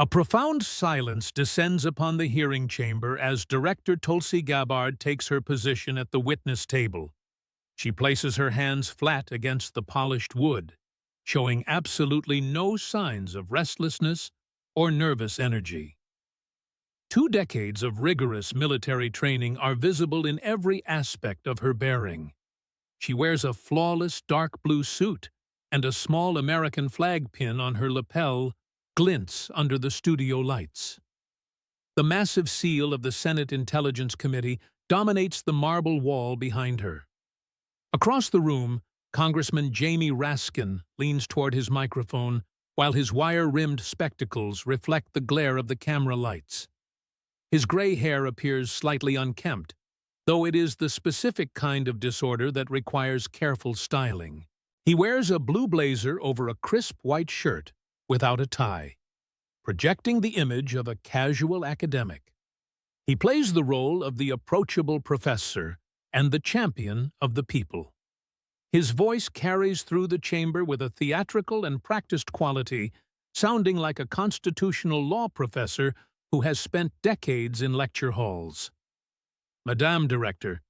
A profound silence descends upon the hearing chamber as Director Tulsi Gabbard takes her position at the witness table. She places her hands flat against the polished wood, showing absolutely no signs of restlessness or nervous energy. 2 decades of rigorous military training are visible in every aspect of her bearing. She wears a flawless dark blue suit, and a small American flag pin on her lapel glints under the studio lights. The massive seal of the Senate Intelligence Committee dominates the marble wall behind her. Across the room, Congressman Jamie Raskin leans toward his microphone while his wire-rimmed spectacles reflect the glare of the camera lights. His gray hair appears slightly unkempt, though it is the specific kind of disorder that requires careful styling. He wears a blue blazer over a crisp white shirt without a tie, projecting the image of a casual academic. He plays the role of the approachable professor and the champion of the people. His voice carries through the chamber with a theatrical and practiced quality, sounding like a constitutional law professor who has spent decades in lecture halls. Madame Director,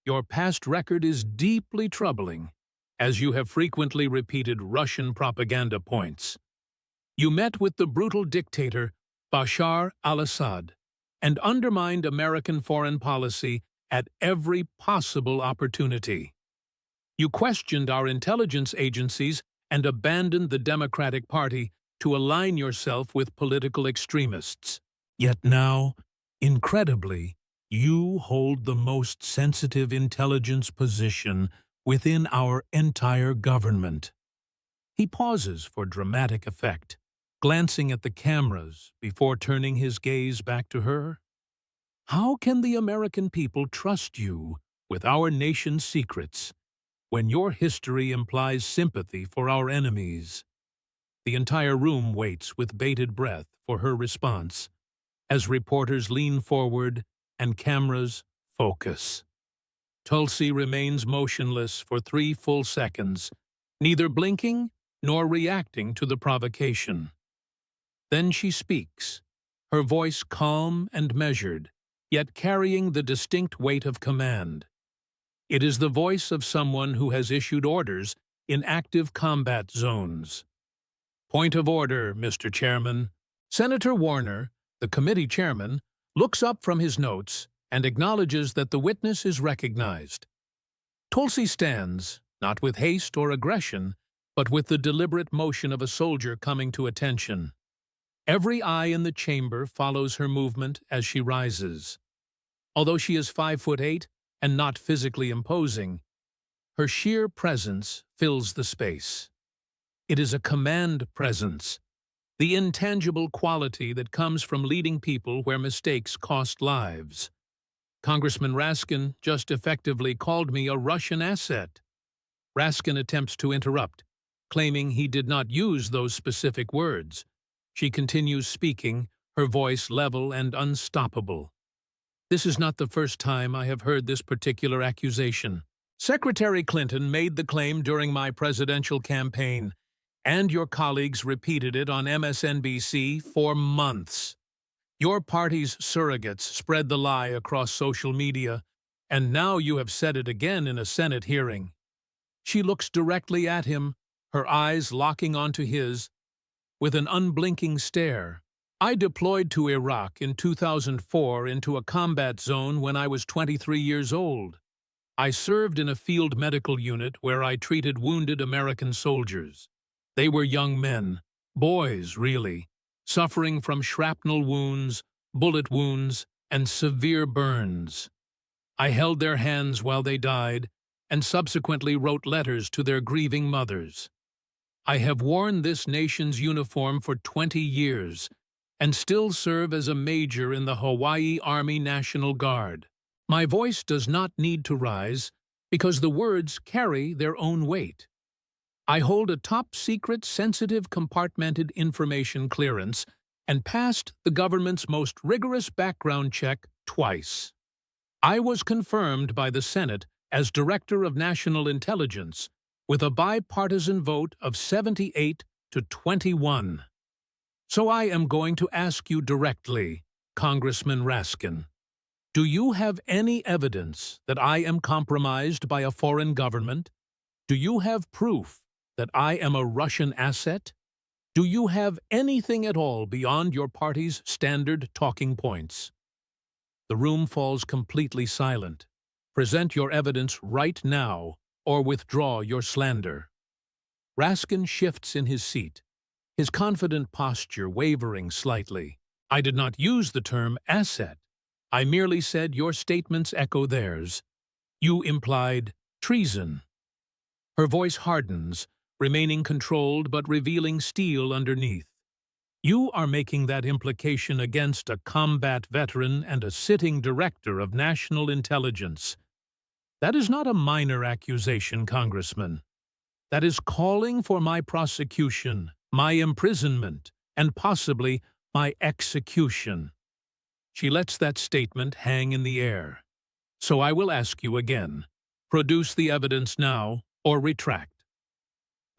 your past record is deeply troubling, as you have frequently repeated Russian propaganda points. You met with the brutal dictator Bashar al-Assad and undermined American foreign policy at every possible opportunity. You questioned our intelligence agencies and abandoned the Democratic Party to align yourself with political extremists. Yet now, incredibly, you hold the most sensitive intelligence position within our entire government. He pauses for dramatic effect, glancing at the cameras before turning his gaze back to her. How can the American people trust you with our nation's secrets when your history implies sympathy for our enemies? The entire room waits with bated breath for her response, as reporters lean forward and cameras focus. Tulsi remains motionless for 3 full seconds, neither blinking nor reacting to the provocation. Then she speaks, her voice calm and measured, yet carrying the distinct weight of command. It is the voice of someone who has issued orders in active combat zones. Point of order, Mr. Chairman. Senator Warner, the committee chairman, looks up from his notes and acknowledges that the witness is recognized. Tulsi stands, not with haste or aggression, but with the deliberate motion of a soldier coming to attention. Every eye in the chamber follows her movement as she rises. Although she is 5'8" and not physically imposing, her sheer presence fills the space. It is a command presence, the intangible quality that comes from leading people where mistakes cost lives. Congressman Raskin just effectively called me a Russian asset. Raskin attempts to interrupt, claiming he did not use those specific words. She continues speaking, her voice level and unstoppable. This is not the first time I have heard this particular accusation. Secretary Clinton made the claim during my presidential campaign, and your colleagues repeated it on MSNBC for months. Your party's surrogates spread the lie across social media, and now you have said it again in a Senate hearing. She looks directly at him, her eyes locking onto his, with an unblinking stare. I deployed to Iraq in 2004 into a combat zone when I was 23 years old. I served in a field medical unit where I treated wounded American soldiers. They were young men, boys really, suffering from shrapnel wounds, bullet wounds, and severe burns. I held their hands while they died and subsequently wrote letters to their grieving mothers. I have worn this nation's uniform for 20 years and still serve as a major in the Hawaii Army National Guard. My voice does not need to rise because the words carry their own weight. I hold a top-secret, sensitive, compartmented information clearance and passed the government's most rigorous background check twice. I was confirmed by the Senate as Director of National Intelligence with a bipartisan vote of 78 to 21. So I am going to ask you directly, Congressman Raskin. Do you have any evidence that I am compromised by a foreign government? Do you have proof that I am a Russian asset? Do you have anything at all beyond your party's standard talking points? The room falls completely silent. Present your evidence right now, or withdraw your slander. Raskin shifts in his seat, his confident posture wavering slightly. I did not use the term asset. I merely said your statements echo theirs. You implied treason. Her voice hardens, remaining controlled but revealing steel underneath. You are making that implication against a combat veteran and a sitting director of national intelligence. That is not a minor accusation, Congressman. That is calling for my prosecution, my imprisonment, and possibly my execution. She lets that statement hang in the air. So I will ask you again. Produce the evidence now, or retract.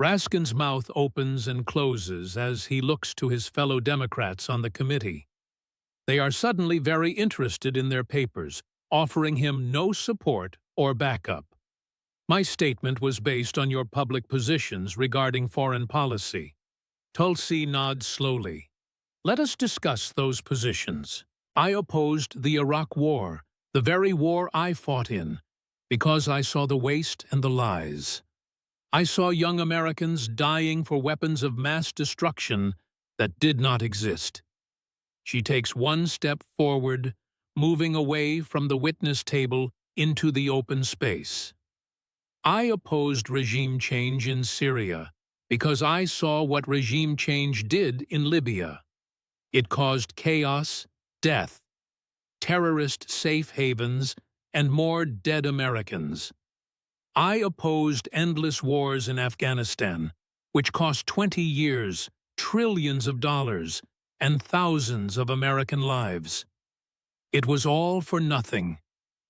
Raskin's mouth opens and closes as he looks to his fellow Democrats on the committee. They are suddenly very interested in their papers, offering him no support or backup. My statement was based on your public positions regarding foreign policy. Tulsi nods slowly. Let us discuss those positions. I opposed the Iraq War, the very war I fought in, because I saw the waste and the lies. I saw young Americans dying for weapons of mass destruction that did not exist. She takes one step forward, moving away from the witness table into the open space. I opposed regime change in Syria because I saw what regime change did in Libya. It caused chaos, death, terrorist safe havens, and more dead Americans. I opposed endless wars in Afghanistan, which cost 20 years, trillions of dollars, and thousands of American lives. It was all for nothing,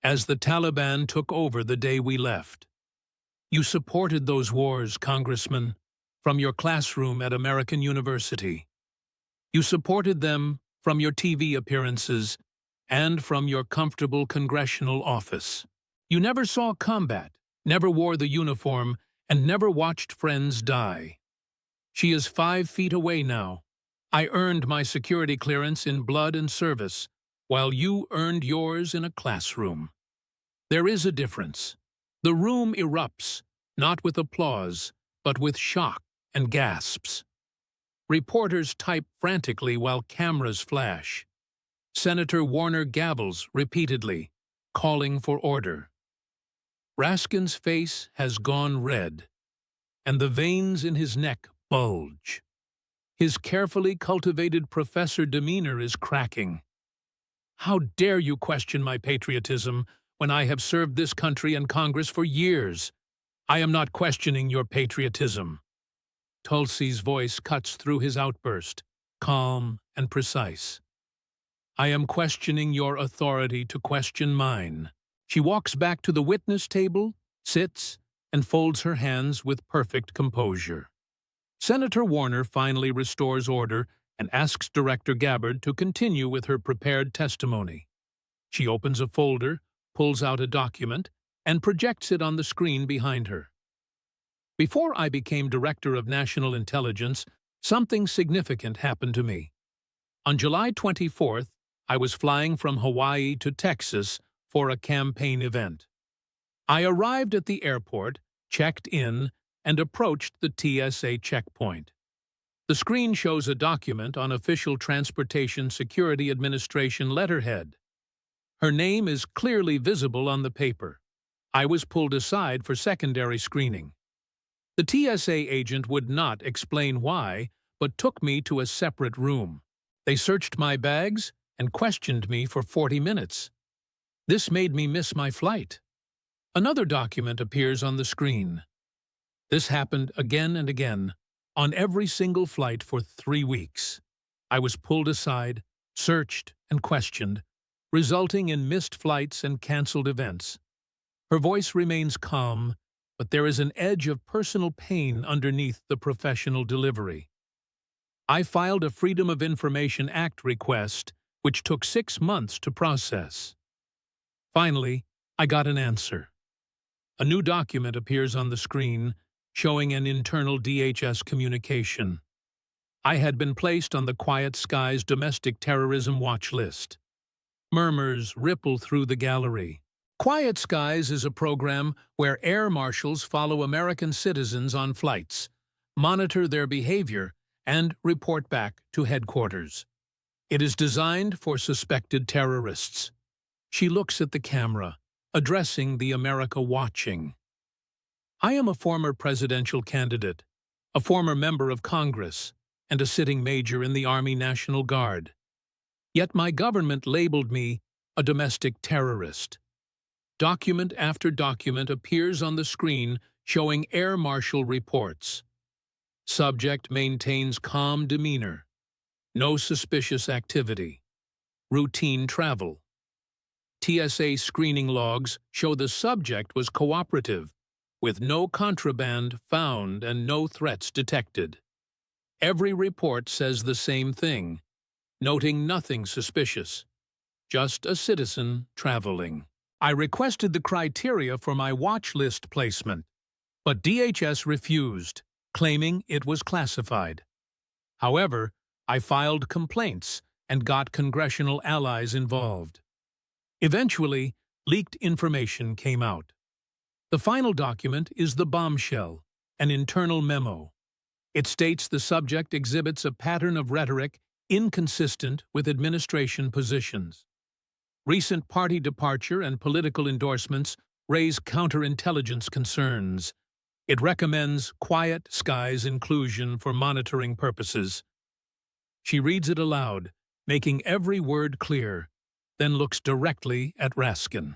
as the Taliban took over the day we left. You supported those wars, Congressman, from your classroom at American University. You supported them from your TV appearances and from your comfortable congressional office. You never saw combat, never wore the uniform, and never watched friends die. She is 5 feet away now. I earned my security clearance in blood and service, while you earned yours in a classroom. There is a difference. The room erupts, not with applause, but with shock and gasps. Reporters type frantically while cameras flash. Senator Warner gavels repeatedly, calling for order. Raskin's face has gone red, and the veins in his neck bulge. His carefully cultivated professor demeanor is cracking. How dare you question my patriotism when I have served this country and Congress for years? I am not questioning your patriotism. Tulsi's voice cuts through his outburst, calm and precise. I am questioning your authority to question mine. She walks back to the witness table, sits, and folds her hands with perfect composure. Senator Warner finally restores order and asks Director Gabbard to continue with her prepared testimony. She opens a folder, pulls out a document, and projects it on the screen behind her. Before I became Director of National Intelligence, something significant happened to me. On July 24th, I was flying from Hawaii to Texas for a campaign event. I arrived at the airport, checked in, and approached the TSA checkpoint. The screen shows a document on Official Transportation Security Administration letterhead. Her name is clearly visible on the paper. I was pulled aside for secondary screening. The TSA agent would not explain why, but took me to a separate room. They searched my bags and questioned me for 40 minutes. This made me miss my flight. Another document appears on the screen. This happened again and again, on every single flight for 3 weeks. I was pulled aside, searched, and questioned, resulting in missed flights and canceled events. Her voice remains calm, but there is an edge of personal pain underneath the professional delivery. I filed a Freedom of Information Act request, which took 6 months to process. Finally, I got an answer. A new document appears on the screen, showing an internal DHS communication. I had been placed on the Quiet Skies domestic terrorism watch list. Murmurs ripple through the gallery. Quiet Skies is a program where air marshals follow American citizens on flights, monitor their behavior, and report back to headquarters. It is designed for suspected terrorists. She looks at the camera, addressing the America watching. I am a former presidential candidate, a former member of Congress, and a sitting major in the Army National Guard. Yet my government labeled me a domestic terrorist. Document after document appears on the screen showing air marshal reports. Subject maintains calm demeanor. No suspicious activity. Routine travel. TSA screening logs show the subject was cooperative, with no contraband found and no threats detected. Every report says the same thing, noting nothing suspicious. Just a citizen traveling. I requested the criteria for my watch list placement, but DHS refused, claiming it was classified. However, I filed complaints and got congressional allies involved. Eventually, leaked information came out. The final document is the bombshell, an internal memo. It states the subject exhibits a pattern of rhetoric inconsistent with administration positions. Recent party departure and political endorsements raise counterintelligence concerns. It recommends Quiet Skies inclusion for monitoring purposes. She reads it aloud, making every word clear, then looks directly at Raskin.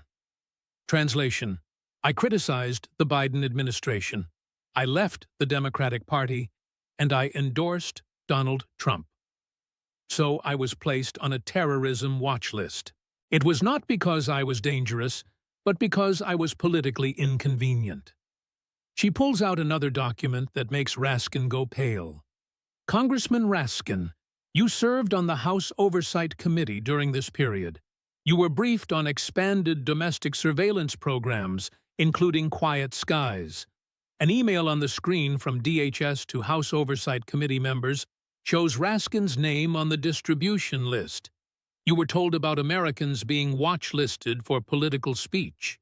Translation: I criticized the Biden administration. I left the Democratic Party, and I endorsed Donald Trump. So I was placed on a terrorism watch list. It was not because I was dangerous, but because I was politically inconvenient. She pulls out another document that makes Raskin go pale. Congressman Raskin, you served on the House Oversight Committee during this period. You were briefed on expanded domestic surveillance programs, including Quiet Skies. An email on the screen from DHS to House Oversight Committee members shows Raskin's name on the distribution list. You were told about Americans being watch-listed for political speech.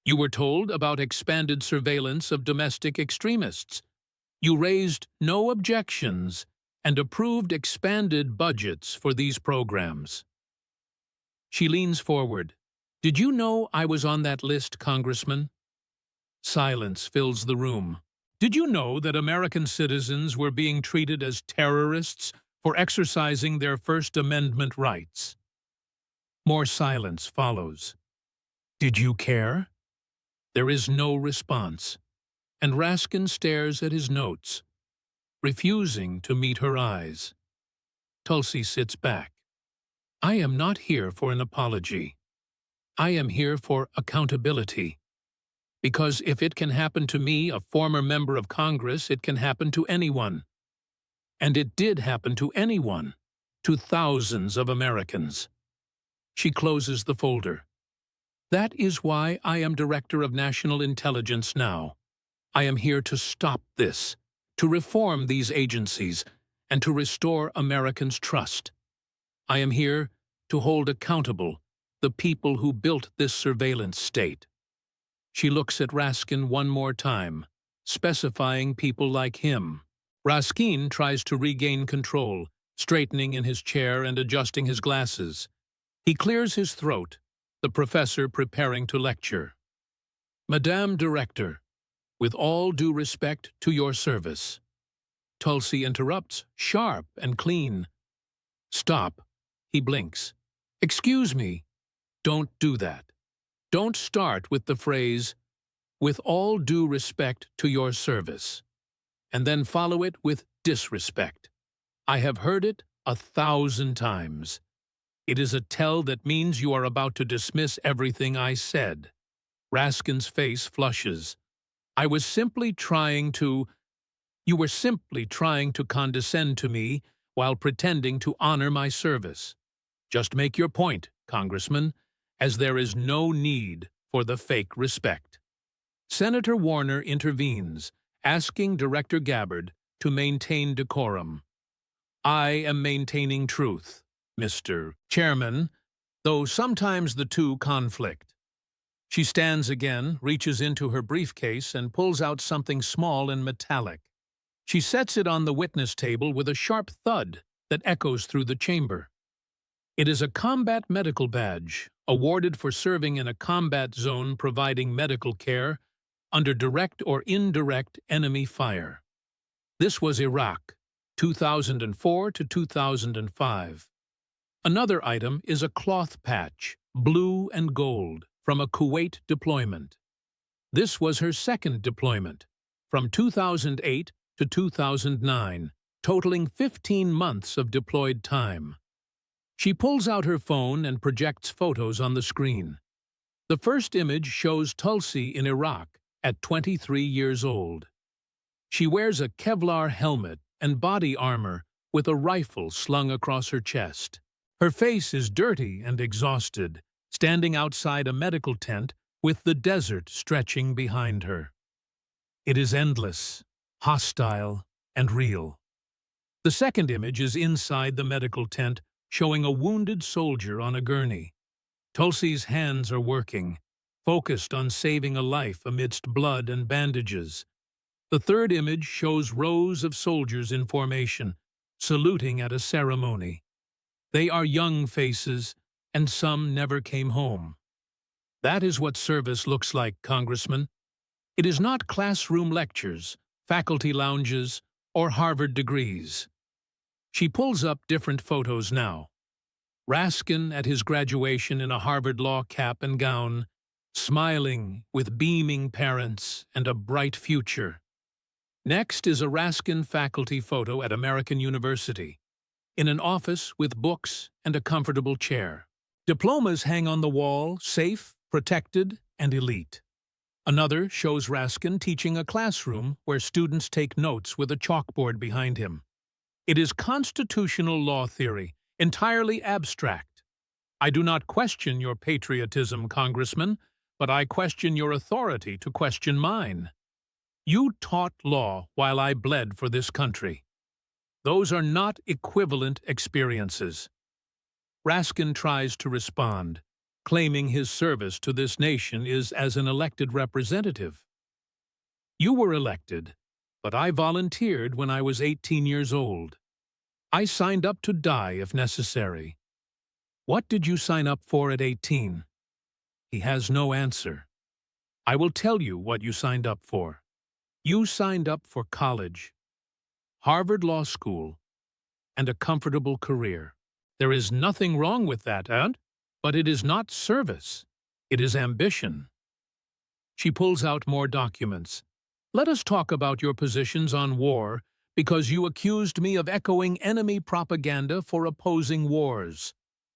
You were told about expanded surveillance of domestic extremists. You raised no objections and approved expanded budgets for these programs. She leans forward. Did you know I was on that list, Congressman? Silence fills the room. Did you know that American citizens were being treated as terrorists for exercising their First Amendment rights? More silence follows. Did you care? There is no response, and Raskin stares at his notes, refusing to meet her eyes. Tulsi sits back. I am not here for an apology. I am here for accountability. Because if it can happen to me, a former member of Congress, it can happen to anyone. And it did happen to anyone, to thousands of Americans. She closes the folder. That is why I am Director of National Intelligence now. I am here to stop this, to reform these agencies, and to restore Americans' trust. I am here to hold accountable the people who built this surveillance state. She looks at Raskin one more time, specifying people like him. Raskin tries to regain control, straightening in his chair and adjusting his glasses. He clears his throat, the professor preparing to lecture. Madame Director, with all due respect to your service. Tulsi interrupts, sharp and clean. Stop. He blinks. Excuse me. Don't do that. Don't start with the phrase, with all due respect to your service, and then follow it with disrespect. I have heard it 1,000 times. It is a tell that means you are about to dismiss everything I said. Raskin's face flushes. I was simply trying to... You were simply trying to condescend to me while pretending to honor my service. Just make your point, Congressman, as there is no need for the fake respect. Senator Warner intervenes, asking Director Gabbard to maintain decorum. I am maintaining truth, Mr. Chairman, though sometimes the two conflict. She stands again, reaches into her briefcase, and pulls out something small and metallic. She sets it on the witness table with a sharp thud that echoes through the chamber. It is a combat medical badge, awarded for serving in a combat zone providing medical care under direct or indirect enemy fire. This was Iraq, 2004 to 2005. Another item is a cloth patch, blue and gold, from a Kuwait deployment. This was her second deployment, from 2008 to 2009, totaling 15 months of deployed time. She pulls out her phone and projects photos on the screen. The first image shows Tulsi in Iraq at 23 years old. She wears a Kevlar helmet and body armor with a rifle slung across her chest. Her face is dirty and exhausted, standing outside a medical tent with the desert stretching behind her. It is endless, hostile, and real. The second image is inside the medical tent, showing a wounded soldier on a gurney. Tulsi's hands are working, focused on saving a life amidst blood and bandages. The third image shows rows of soldiers in formation, saluting at a ceremony. They are young faces, and some never came home. That is what service looks like, Congressman. It is not classroom lectures, faculty lounges, or Harvard degrees. She pulls up different photos now. Raskin at his graduation in a Harvard law cap and gown, smiling with beaming parents and a bright future. Next is a Raskin faculty photo at American University, in an office with books and a comfortable chair. Diplomas hang on the wall, safe, protected, and elite. Another shows Raskin teaching a classroom where students take notes with a chalkboard behind him. It is constitutional law theory, entirely abstract. I do not question your patriotism, Congressman, but I question your authority to question mine. You taught law while I bled for this country. Those are not equivalent experiences. Raskin tries to respond, claiming his service to this nation is as an elected representative. You were elected, but I volunteered when I was 18 years old. I signed up to die if necessary. What did you sign up for at 18? He has no answer. I will tell you what you signed up for. You signed up for college, Harvard Law School, and a comfortable career. There is nothing wrong with that, but it is not service. It is ambition. She pulls out more documents. Let us talk about your positions on war, because you accused me of echoing enemy propaganda for opposing wars.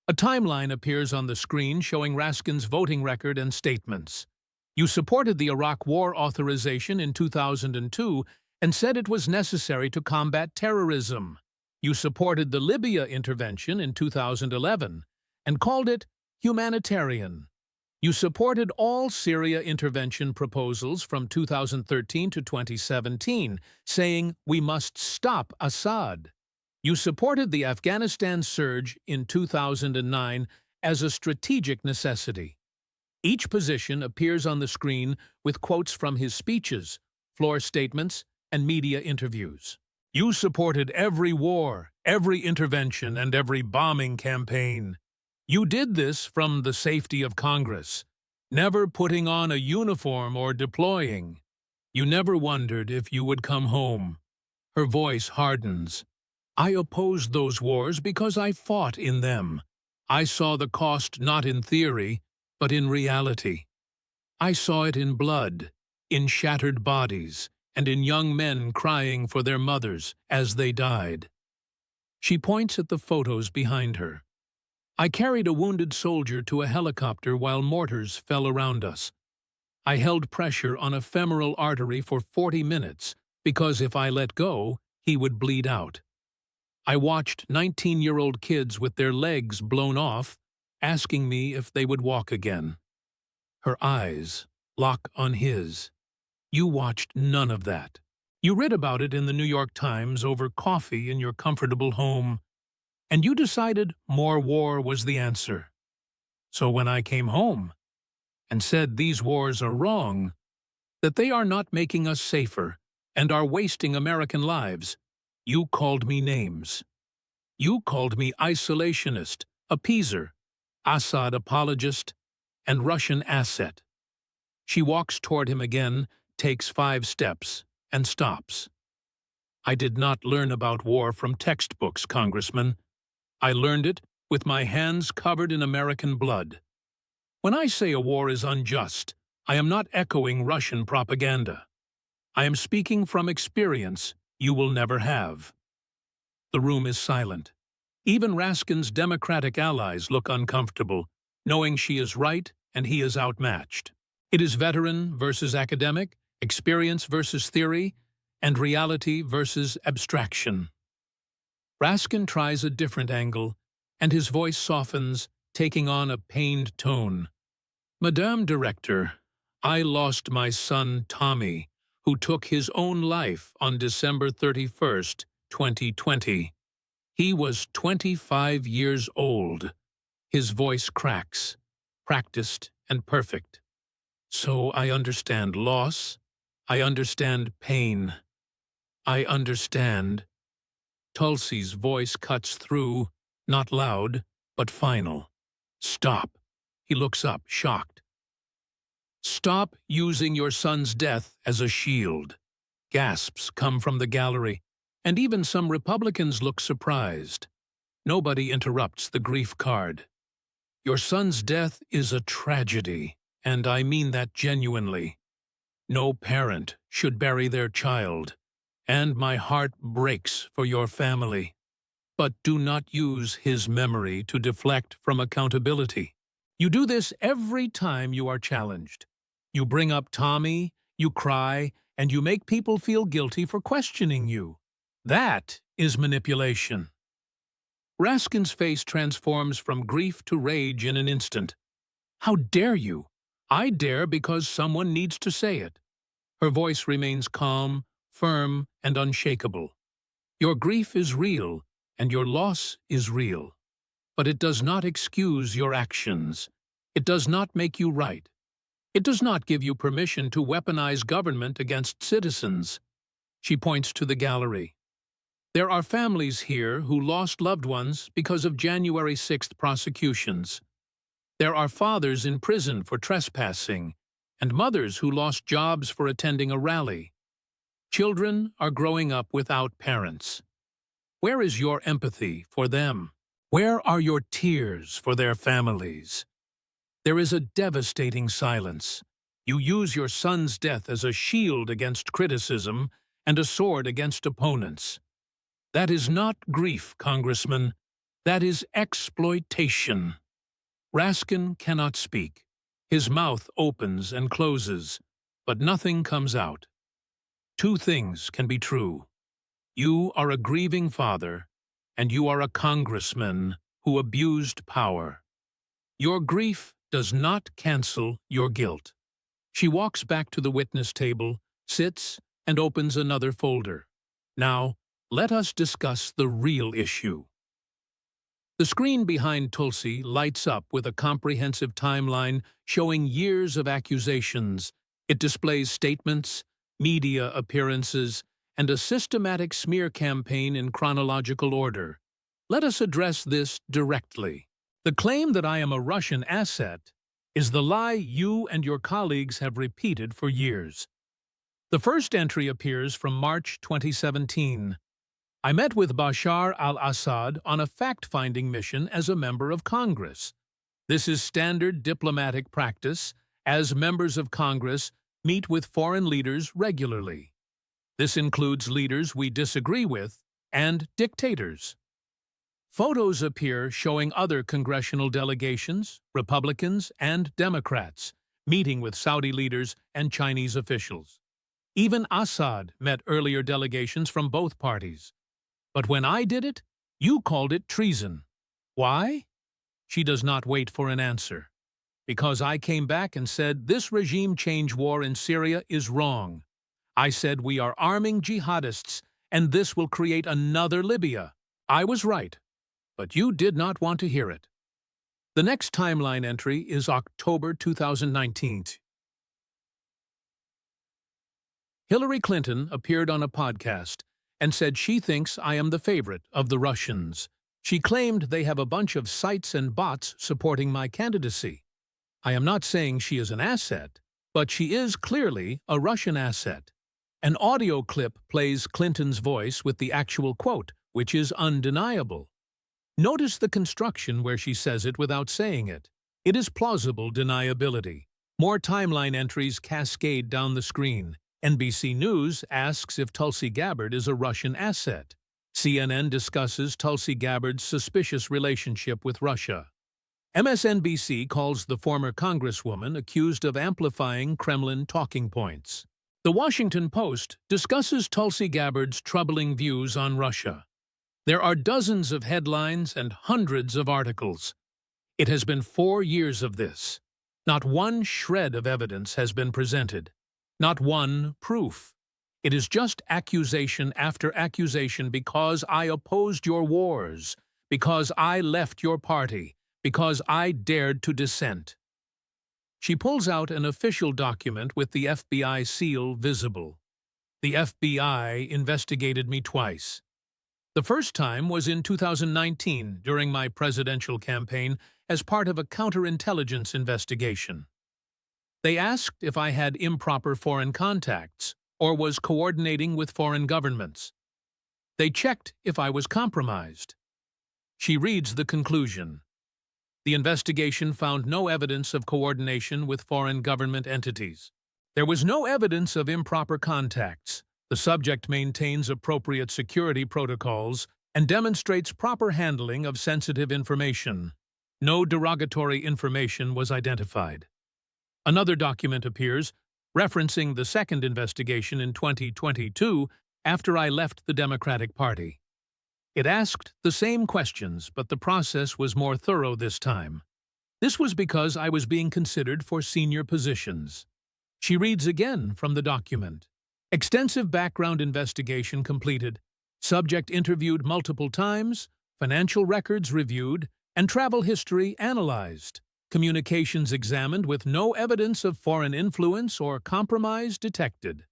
A timeline appears on the screen showing Raskin's voting record and statements. You supported the Iraq War authorization in 2002 and said it was necessary to combat terrorism. You supported the Libya intervention in 2011 and called it humanitarian. You supported all Syria intervention proposals from 2013 to 2017, saying we must stop Assad. You supported the Afghanistan surge in 2009 as a strategic necessity. Each position appears on the screen with quotes from his speeches, floor statements, and media interviews. You supported every war, every intervention, and every bombing campaign. You did this from the safety of Congress, never putting on a uniform or deploying. You never wondered if you would come home. Her voice hardens. I opposed those wars because I fought in them. I saw the cost not in theory, but in reality. I saw it in blood, in shattered bodies, and in young men crying for their mothers as they died. She points at the photos behind her. I carried a wounded soldier to a helicopter while mortars fell around us. I held pressure on a femoral artery for 40 minutes because if I let go, he would bleed out. I watched 19-year-old kids with their legs blown off, asking me if they would walk again. Her eyes lock on his. You watched none of that. You read about it in the New York Times over coffee in your comfortable home, and you decided more war was the answer. So when I came home and said these wars are wrong, that they are not making us safer and are wasting American lives, you called me names. You called me isolationist, appeaser, Assad apologist, and Russian asset. She walks toward him again, takes 5 steps, and stops. I did not learn about war from textbooks, Congressman. I learned it with my hands covered in American blood. When I say a war is unjust, I am not echoing Russian propaganda. I am speaking from experience you will never have. The room is silent. Even Raskin's Democratic allies look uncomfortable, knowing she is right and he is outmatched. It is veteran versus academic, experience versus theory, and reality versus abstraction. Raskin tries a different angle, and his voice softens, taking on a pained tone. Madame Director, I lost my son Tommy, who took his own life on December 31st, 2020. He was 25 years old. His voice cracks, practiced and perfect. So I understand loss. I understand pain. I understand. Tulsi's voice cuts through, not loud, but final. Stop. He looks up, shocked. Stop using your son's death as a shield. Gasps come from the gallery, and even some Republicans look surprised. Nobody interrupts the grief card. Your son's death is a tragedy, and I mean that genuinely. No parent should bury their child, and my heart breaks for your family. But do not use his memory to deflect from accountability. You do this every time you are challenged. You bring up Tommy, you cry, and you make people feel guilty for questioning you. That is manipulation. Raskin's face transforms from grief to rage in an instant. How dare you? I dare because someone needs to say it. Her voice remains calm, firm, and unshakable. Your grief is real, and your loss is real. But it does not excuse your actions. It does not make you right. It does not give you permission to weaponize government against citizens. She points to the gallery. There are families here who lost loved ones because of January 6th prosecutions. There are fathers in prison for trespassing, and mothers who lost jobs for attending a rally. Children are growing up without parents. Where is your empathy for them? Where are your tears for their families? There is a devastating silence. You use your son's death as a shield against criticism and a sword against opponents. That is not grief, Congressman. That is exploitation. Raskin cannot speak. His mouth opens and closes, but nothing comes out. 2 things can be true. You are a grieving father, and you are a congressman who abused power. Your grief does not cancel your guilt. She walks back to the witness table, sits, and opens another folder. Now, let us discuss the real issue. The screen behind Tulsi lights up with a comprehensive timeline showing years of accusations. It displays statements, media appearances, and a systematic smear campaign in chronological order. Let us address this directly. The claim that I am a Russian asset is the lie you and your colleagues have repeated for years. The first entry appears from March 2017. I met with Bashar al-Assad on a fact-finding mission as a member of Congress. This is standard diplomatic practice, as members of Congress meet with foreign leaders regularly. This includes leaders we disagree with and dictators. Photos appear showing other congressional delegations, Republicans and Democrats, meeting with Saudi leaders and Chinese officials. Even Assad met earlier delegations from both parties. But when I did it, You called it treason. Why? She does not wait for an answer. Because I came back and said this regime change war in Syria is wrong. I said we are arming jihadists, and this will create another Libya. I was right, but you did not want to hear it. The next timeline entry is October 2019. Hillary Clinton appeared on a podcast and said she thinks I am the favorite of the Russians. She claimed they have a bunch of sites and bots supporting my candidacy. I am not saying she is an asset, but she is clearly a Russian asset. An audio clip plays Clinton's voice with the actual quote, which is undeniable. Notice the construction where she says it without saying it. It is plausible deniability. More timeline entries cascade down the screen. NBC News asks if Tulsi Gabbard is a Russian asset. CNN discusses Tulsi Gabbard's suspicious relationship with Russia. MSNBC calls the former congresswoman accused of amplifying Kremlin talking points. The Washington Post discusses Tulsi Gabbard's troubling views on Russia. There are dozens of headlines and hundreds of articles. It has been 4 years of this. Not one shred of evidence has been presented. Not one proof. It is just accusation after accusation because I opposed your wars, because I left your party, because I dared to dissent. She pulls out an official document with the FBI seal visible. The FBI investigated me twice. The first time was in 2019 during my presidential campaign as part of a counterintelligence investigation. They asked if I had improper foreign contacts or was coordinating with foreign governments. They checked if I was compromised. She reads the conclusion. The investigation found no evidence of coordination with foreign government entities. There was no evidence of improper contacts. The subject maintains appropriate security protocols and demonstrates proper handling of sensitive information. No derogatory information was identified. Another document appears, referencing the second investigation in 2022 after I left the Democratic Party. It asked the same questions, but the process was more thorough this time. This was because I was being considered for senior positions. She reads again from the document. Extensive background investigation completed, subject interviewed multiple times, financial records reviewed, and travel history analyzed. Communications examined with no evidence of foreign influence or compromise detected.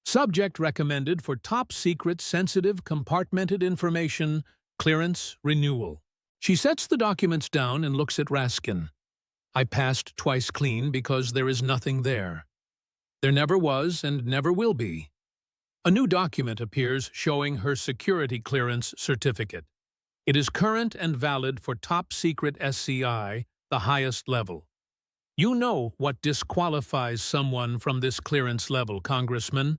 Subject recommended for top-secret, sensitive, compartmented information, clearance, renewal. She sets the documents down and looks at Raskin. I passed twice clean because there is nothing there. There never was and never will be. A new document appears showing her security clearance certificate. It is current and valid for top-secret SCI, the highest level. You know what disqualifies someone from this clearance level, Congressman.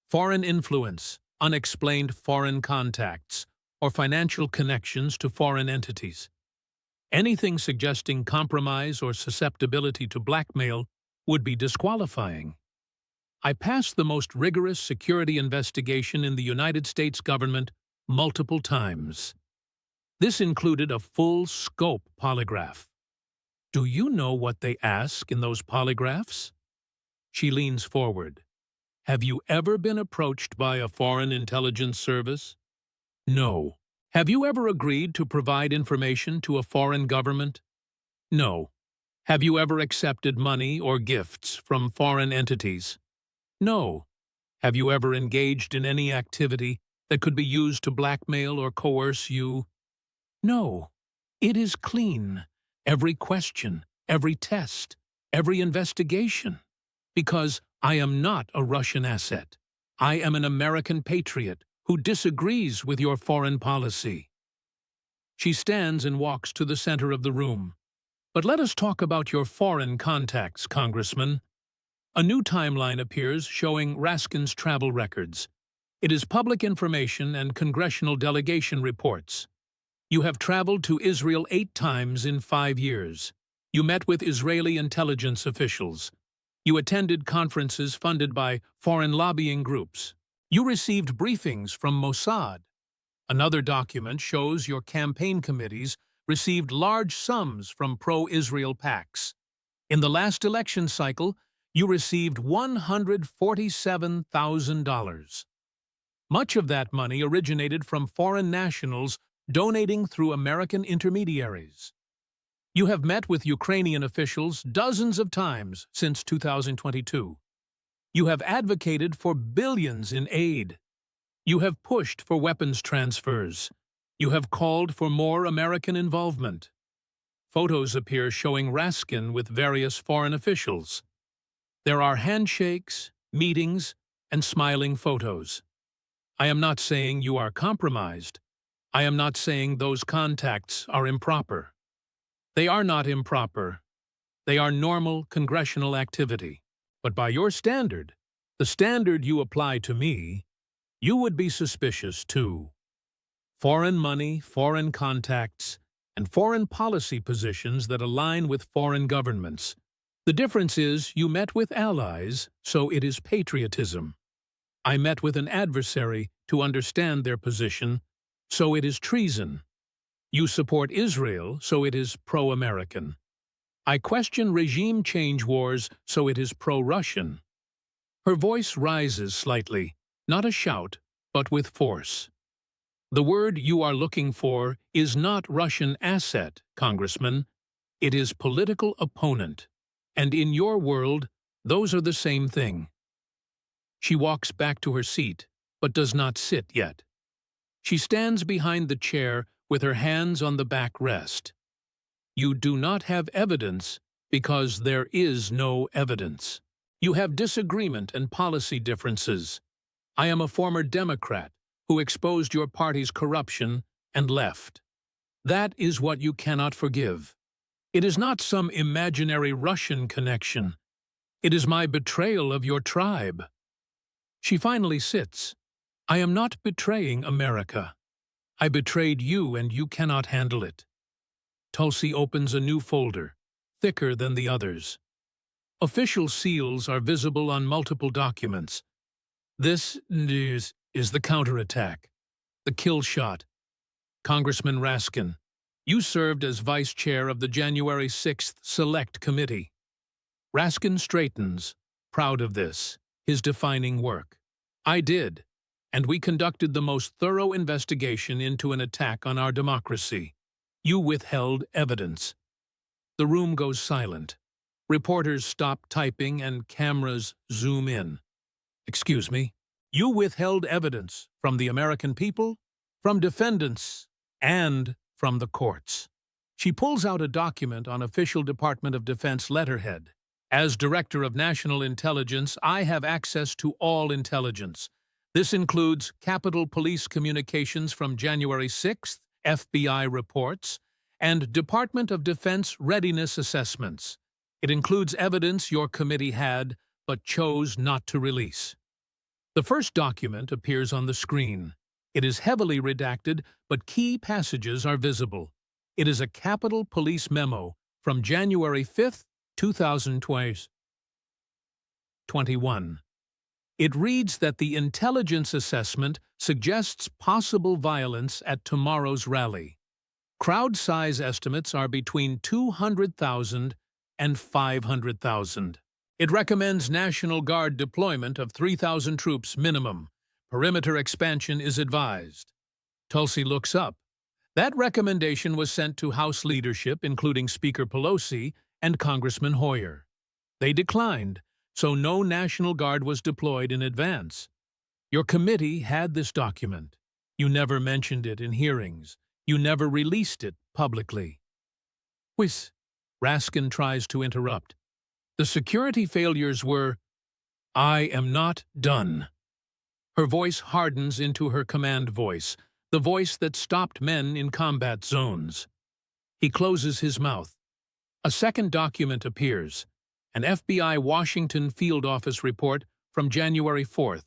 Foreign influence, unexplained foreign contacts, or financial connections to foreign entities. Anything suggesting compromise or susceptibility to blackmail would be disqualifying. I passed the most rigorous security investigation in the United States government multiple times. This included a full-scope polygraph. Do you know what they ask in those polygraphs? She leans forward. Have you ever been approached by a foreign intelligence service? No. Have you ever agreed to provide information to a foreign government? No. Have you ever accepted money or gifts from foreign entities? No. Have you ever engaged in any activity that could be used to blackmail or coerce you? No. It is clean. Every question, every test, every investigation. Because I am not a Russian asset. I am an American patriot who disagrees with your foreign policy. She stands and walks to the center of the room. But let us talk about your foreign contacts, Congressman. A new timeline appears showing Raskin's travel records. It is public information and congressional delegation reports. You have traveled to Israel 8 times in 5 years. You met with Israeli intelligence officials. You attended conferences funded by foreign lobbying groups. You received briefings from Mossad. Another document shows your campaign committees received large sums from pro-Israel PACs. In the last election cycle, you received $147,000. Much of that money originated from foreign nationals donating through American intermediaries. You have met with Ukrainian officials dozens of times since 2022. You have advocated for billions in aid. You have pushed for weapons transfers. You have called for more American involvement. Photos appear showing Raskin with various foreign officials. There are handshakes, meetings, and smiling photos. I am not saying you are compromised. I am not saying those contacts are improper. They are not improper. They are normal congressional activity. But by your standard, the standard you apply to me, you would be suspicious too. Foreign money, foreign contacts, and foreign policy positions that align with foreign governments. The difference is you met with allies, so it is patriotism. I met with an adversary to understand their position, so it is treason. You support Israel, so it is pro-American. I question regime change wars, so it is pro-Russian. Her voice rises slightly, not a shout, but with force. The word you are looking for is not Russian asset, Congressman. It is political opponent. And in your world, those are the same thing. She walks back to her seat, but does not sit yet. She stands behind the chair with her hands on the backrest. You do not have evidence because there is no evidence. You have disagreement and policy differences. I am a former Democrat who exposed your party's corruption and left. That is what you cannot forgive. It is not some imaginary Russian connection. It is my betrayal of your tribe. She finally sits. I am not betraying America. I betrayed you and you cannot handle it. Tulsi opens a new folder, thicker than the others. Official seals are visible on multiple documents. This is the counterattack, the kill shot. Congressman Raskin, you served as vice chair of the January 6th Select Committee. Raskin straightens, proud of this, his defining work. I did, and we conducted the most thorough investigation into an attack on our democracy. You withheld evidence. The room goes silent. Reporters stop typing and cameras zoom in. Excuse me. You withheld evidence from the American people, from defendants, and from the courts. She pulls out a document on official Department of Defense letterhead. As Director of National Intelligence, I have access to all intelligence. This includes Capitol Police communications from January 6th, FBI reports, and Department of Defense readiness assessments. It includes evidence your committee had but chose not to release. The first document appears on the screen. It is heavily redacted, but key passages are visible. It is a Capitol Police memo from January 5th, 2021. It reads that the intelligence assessment suggests possible violence at tomorrow's rally. Crowd size estimates are between 200,000 and 500,000. It recommends National Guard deployment of 3,000 troops minimum. Perimeter expansion is advised. Tulsi looks up. That recommendation was sent to House leadership, including Speaker Pelosi and Congressman Hoyer. They declined, so no National Guard was deployed in advance. Your committee had this document. You never mentioned it in hearings. You never released it publicly. Whis. Raskin tries to interrupt. The security failures were... I am not done. Her voice hardens into her command voice, the voice that stopped men in combat zones. He closes his mouth. A second document appears, an FBI Washington Field Office report from January 4th,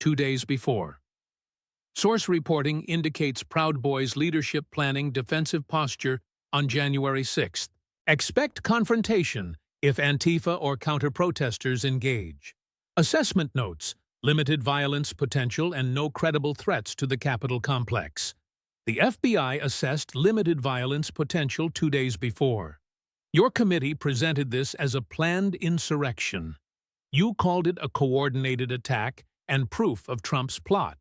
2 days before. Source reporting indicates Proud Boys' leadership planning defensive posture on January 6th. Expect confrontation if Antifa or counter-protesters engage. Assessment notes, limited violence potential and no credible threats to the Capitol complex. The FBI assessed limited violence potential 2 days before. Your committee presented this as a planned insurrection. You called it a coordinated attack and proof of Trump's plot.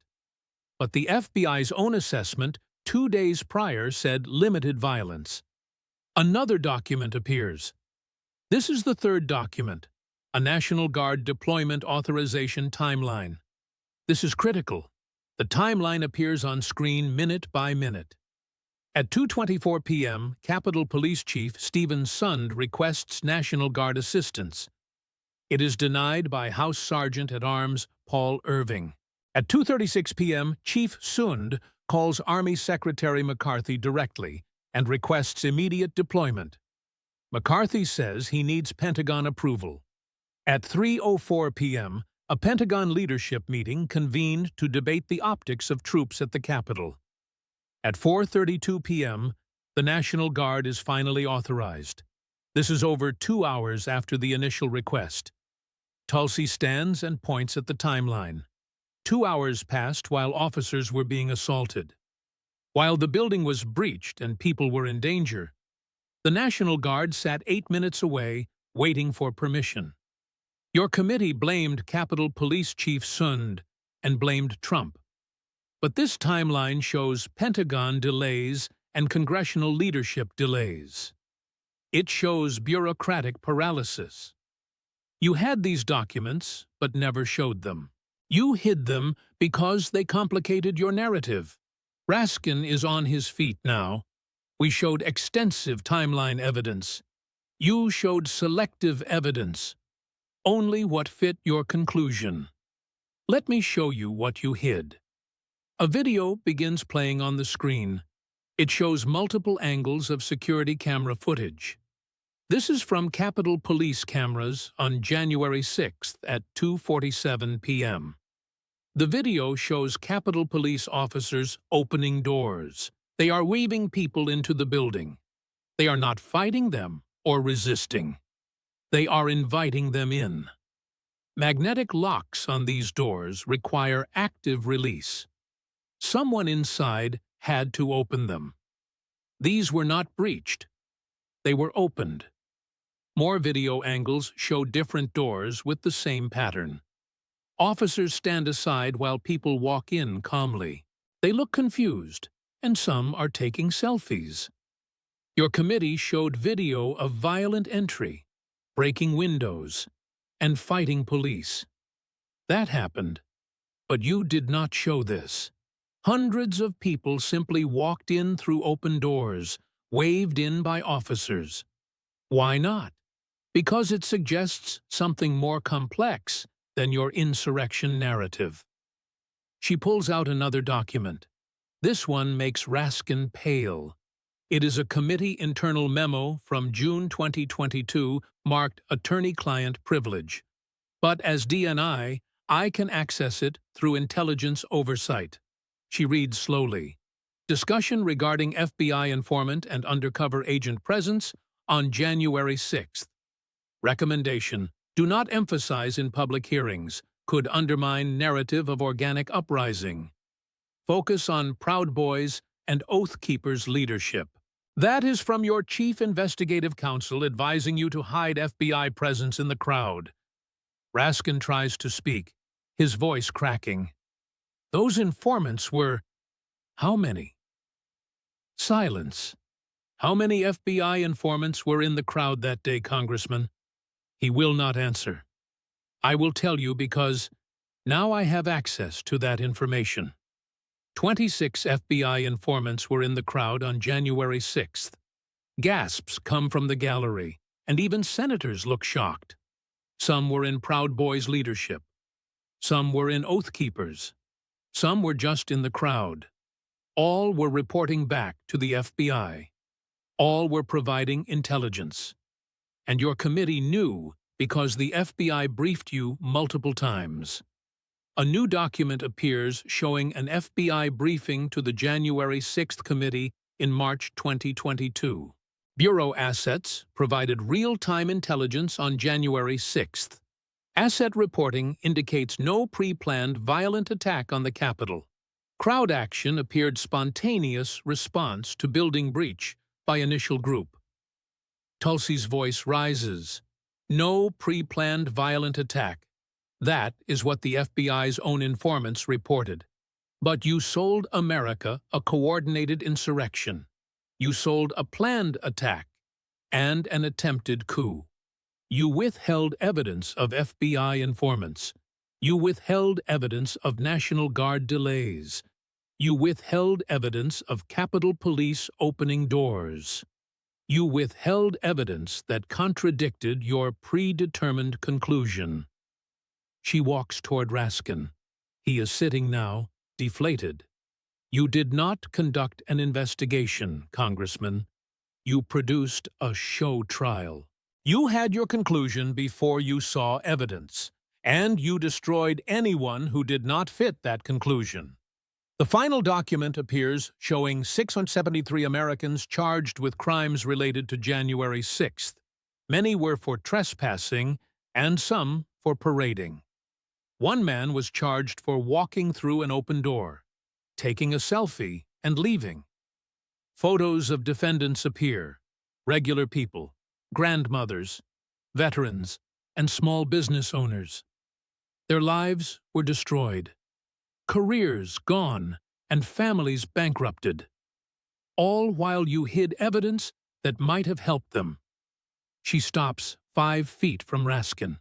But the FBI's own assessment 2 days prior said limited violence. Another document appears. This is the third document, a National Guard deployment authorization timeline. This is critical. The timeline appears on screen minute by minute. At 2:24 p.m., Capitol Police Chief Stephen Sund requests National Guard assistance. It is denied by House Sergeant-at-Arms Paul Irving. At 2:36 p.m., Chief Sund calls Army Secretary McCarthy directly and requests immediate deployment. McCarthy says he needs Pentagon approval. At 3:04 p.m., a Pentagon leadership meeting convened to debate the optics of troops at the Capitol. At 4:32 p.m., the National Guard is finally authorized. This is over 2 hours after the initial request. Tulsi stands and points at the timeline. 2 hours passed while officers were being assaulted. While the building was breached and people were in danger, the National Guard sat 8 minutes away, waiting for permission. Your committee blamed Capitol Police Chief Sund and blamed Trump. But this timeline shows Pentagon delays and congressional leadership delays. It shows bureaucratic paralysis. You had these documents, but never showed them. You hid them because they complicated your narrative. Raskin is on his feet now. We showed extensive timeline evidence. You showed selective evidence. Only what fit your conclusion. Let me show you what you hid. A video begins playing on the screen. It shows multiple angles of security camera footage. This is from Capitol Police cameras on January 6th at 2:47 p.m. The video shows Capitol Police officers opening doors. They are weaving people into the building. They are not fighting them or resisting. They are inviting them in. Magnetic locks on these doors require active release. Someone inside had to open them. These were not breached. They were opened. More video angles show different doors with the same pattern. Officers stand aside while people walk in calmly. They look confused, and some are taking selfies. Your committee showed video of violent entry, breaking windows, and fighting police. That happened, but you did not show this. Hundreds of people simply walked in through open doors, waved in by officers. Why not? Because it suggests something more complex than your insurrection narrative. She pulls out another document. This one makes Raskin pale. It is a committee internal memo from June 2022 marked attorney-client privilege. But as DNI, I can access it through intelligence oversight. She reads slowly. Discussion regarding FBI informant and undercover agent presence on January 6th. Recommendation: do not emphasize in public hearings. Could undermine narrative of organic uprising. Focus on Proud Boys and Oath Keepers leadership. That is from your chief investigative counsel advising you to hide FBI presence in the crowd. Raskin tries to speak, his voice cracking. Those informants were... how many? Silence. How many FBI informants were in the crowd that day, Congressman? He will not answer. I will tell you because now I have access to that information. 26 FBI informants were in the crowd on January 6th. Gasps come from the gallery, and even senators look shocked. Some were in Proud Boys leadership. Some were in Oath Keepers. Some were just in the crowd. All were reporting back to the FBI. All were providing intelligence. And your committee knew because the FBI briefed you multiple times. A new document appears showing an FBI briefing to the January 6th committee in March 2022. Bureau assets provided real-time intelligence on January 6th. Asset reporting indicates no pre-planned violent attack on the Capitol. Crowd action appeared spontaneous response to building breach by initial group. Tulsi's voice rises. No pre-planned violent attack. That is what the FBI's own informants reported. But you sold America a coordinated insurrection. You sold a planned attack and an attempted coup. You withheld evidence of FBI informants. You withheld evidence of National Guard delays. You withheld evidence of Capitol Police opening doors. You withheld evidence that contradicted your predetermined conclusion. She walks toward Raskin. He is sitting now, deflated. You did not conduct an investigation, Congressman. You produced a show trial. You had your conclusion before you saw evidence, and you destroyed anyone who did not fit that conclusion. The final document appears showing 673 Americans charged with crimes related to January 6th. Many were for trespassing and some for parading. One man was charged for walking through an open door, taking a selfie, and leaving. Photos of defendants appear: regular people, grandmothers, veterans, and small business owners. Their lives were destroyed, careers gone, and families bankrupted, all while you hid evidence that might have helped them. She stops 5 feet from Raskin.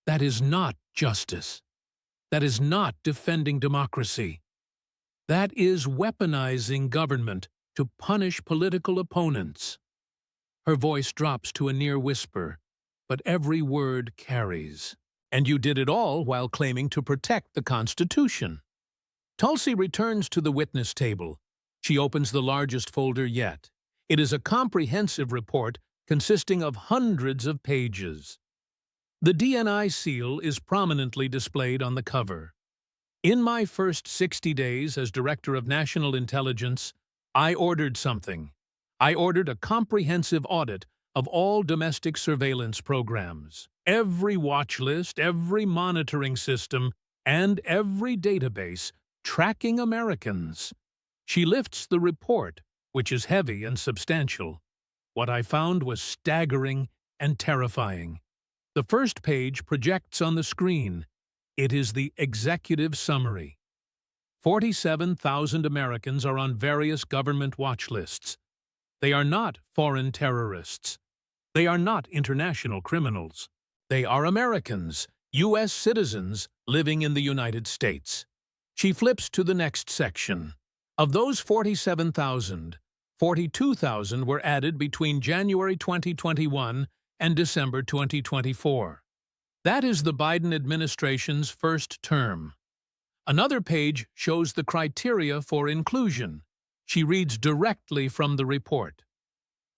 That is not justice. That is not defending democracy. That is weaponizing government to punish political opponents. Her voice drops to a near whisper, but every word carries. And you did it all while claiming to protect the Constitution. Tulsi returns to the witness table. She opens the largest folder yet. It is a comprehensive report consisting of hundreds of pages. The DNI seal is prominently displayed on the cover. In my first 60 days as Director of National Intelligence, I ordered something. I ordered a comprehensive audit of all domestic surveillance programs, every watch list, every monitoring system, and every database tracking Americans. She lifts the report, which is heavy and substantial. What I found was staggering and terrifying. The first page projects on the screen. It is the executive summary. 47,000 Americans are on various government watch lists. They are not foreign terrorists. They are not international criminals. They are Americans, U.S. citizens living in the United States. She flips to the next section. Of those 47,000, 42,000 were added between January 2021 and December 2024. That is the Biden administration's first term. Another page shows the criteria for inclusion. She reads directly from the report.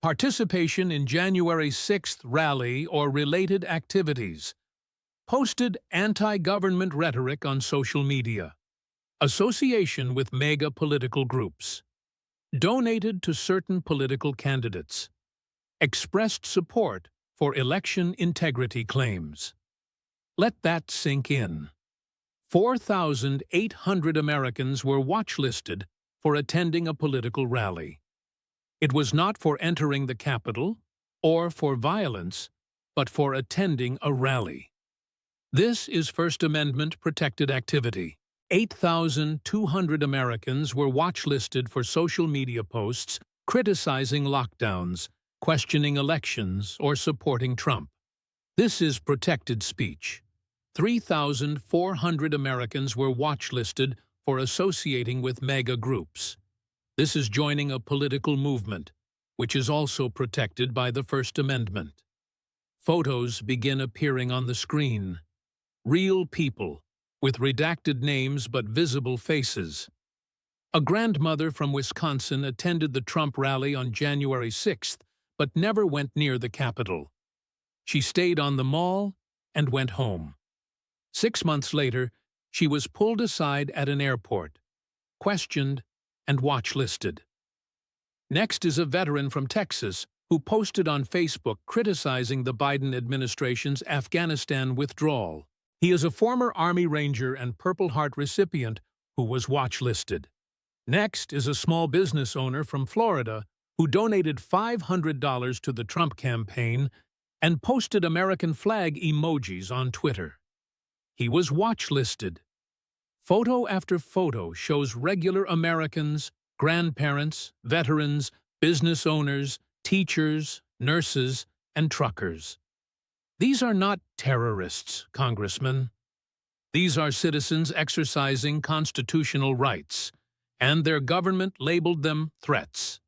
Participation in January 6th rally or related activities. Posted anti-government rhetoric on social media. Association with mega political groups. Donated to certain political candidates. Expressed support for election integrity claims. Let that sink in. 4,800 Americans were watchlisted for attending a political rally. It was not for entering the Capitol or for violence, but for attending a rally. This is First Amendment protected activity. 8,200 Americans were watchlisted for social media posts criticizing lockdowns, questioning elections, or supporting Trump. This is protected speech. 3,400 Americans were watchlisted for associating with mega groups. This is joining a political movement, which is also protected by the First Amendment. Photos begin appearing on the screen. Real people, with redacted names but visible faces. A grandmother from Wisconsin attended the Trump rally on January 6th, but never went near the Capitol. She stayed on the mall and went home. 6 months later, she was pulled aside at an airport, questioned, and watch-listed. Next is a veteran from Texas who posted on Facebook criticizing the Biden administration's Afghanistan withdrawal. He is a former Army Ranger and Purple Heart recipient who was watch-listed. Next is a small business owner from Florida who donated $500 to the Trump campaign and posted American flag emojis on Twitter. He was watch-listed. Photo after photo shows regular Americans, grandparents, veterans, business owners, teachers, nurses, and truckers. These are not terrorists, Congressman. These are citizens exercising constitutional rights, and their government labeled them threats.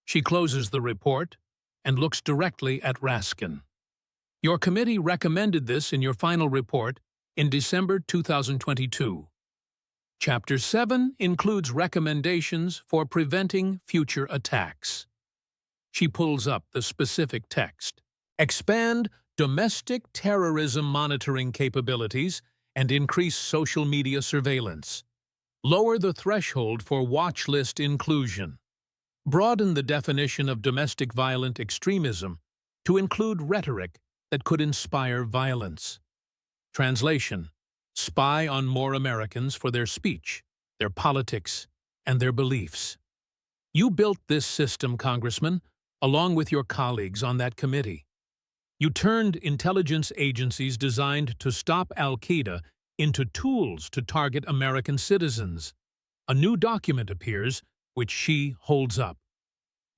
She closes the report and looks directly at Raskin. Your committee recommended this in your final report in December 2022. Chapter 7 includes recommendations for preventing future attacks. She pulls up the specific text. Expand domestic terrorism monitoring capabilities and increase social media surveillance. Lower the threshold for watch list inclusion. Broaden the definition of domestic violent extremism to include rhetoric that could inspire violence. Translation: spy on more Americans for their speech, their politics, and their beliefs. You built this system, Congressman, along with your colleagues on that committee. You turned intelligence agencies designed to stop Al-Qaeda into tools to target American citizens. A new document appears, which she holds up.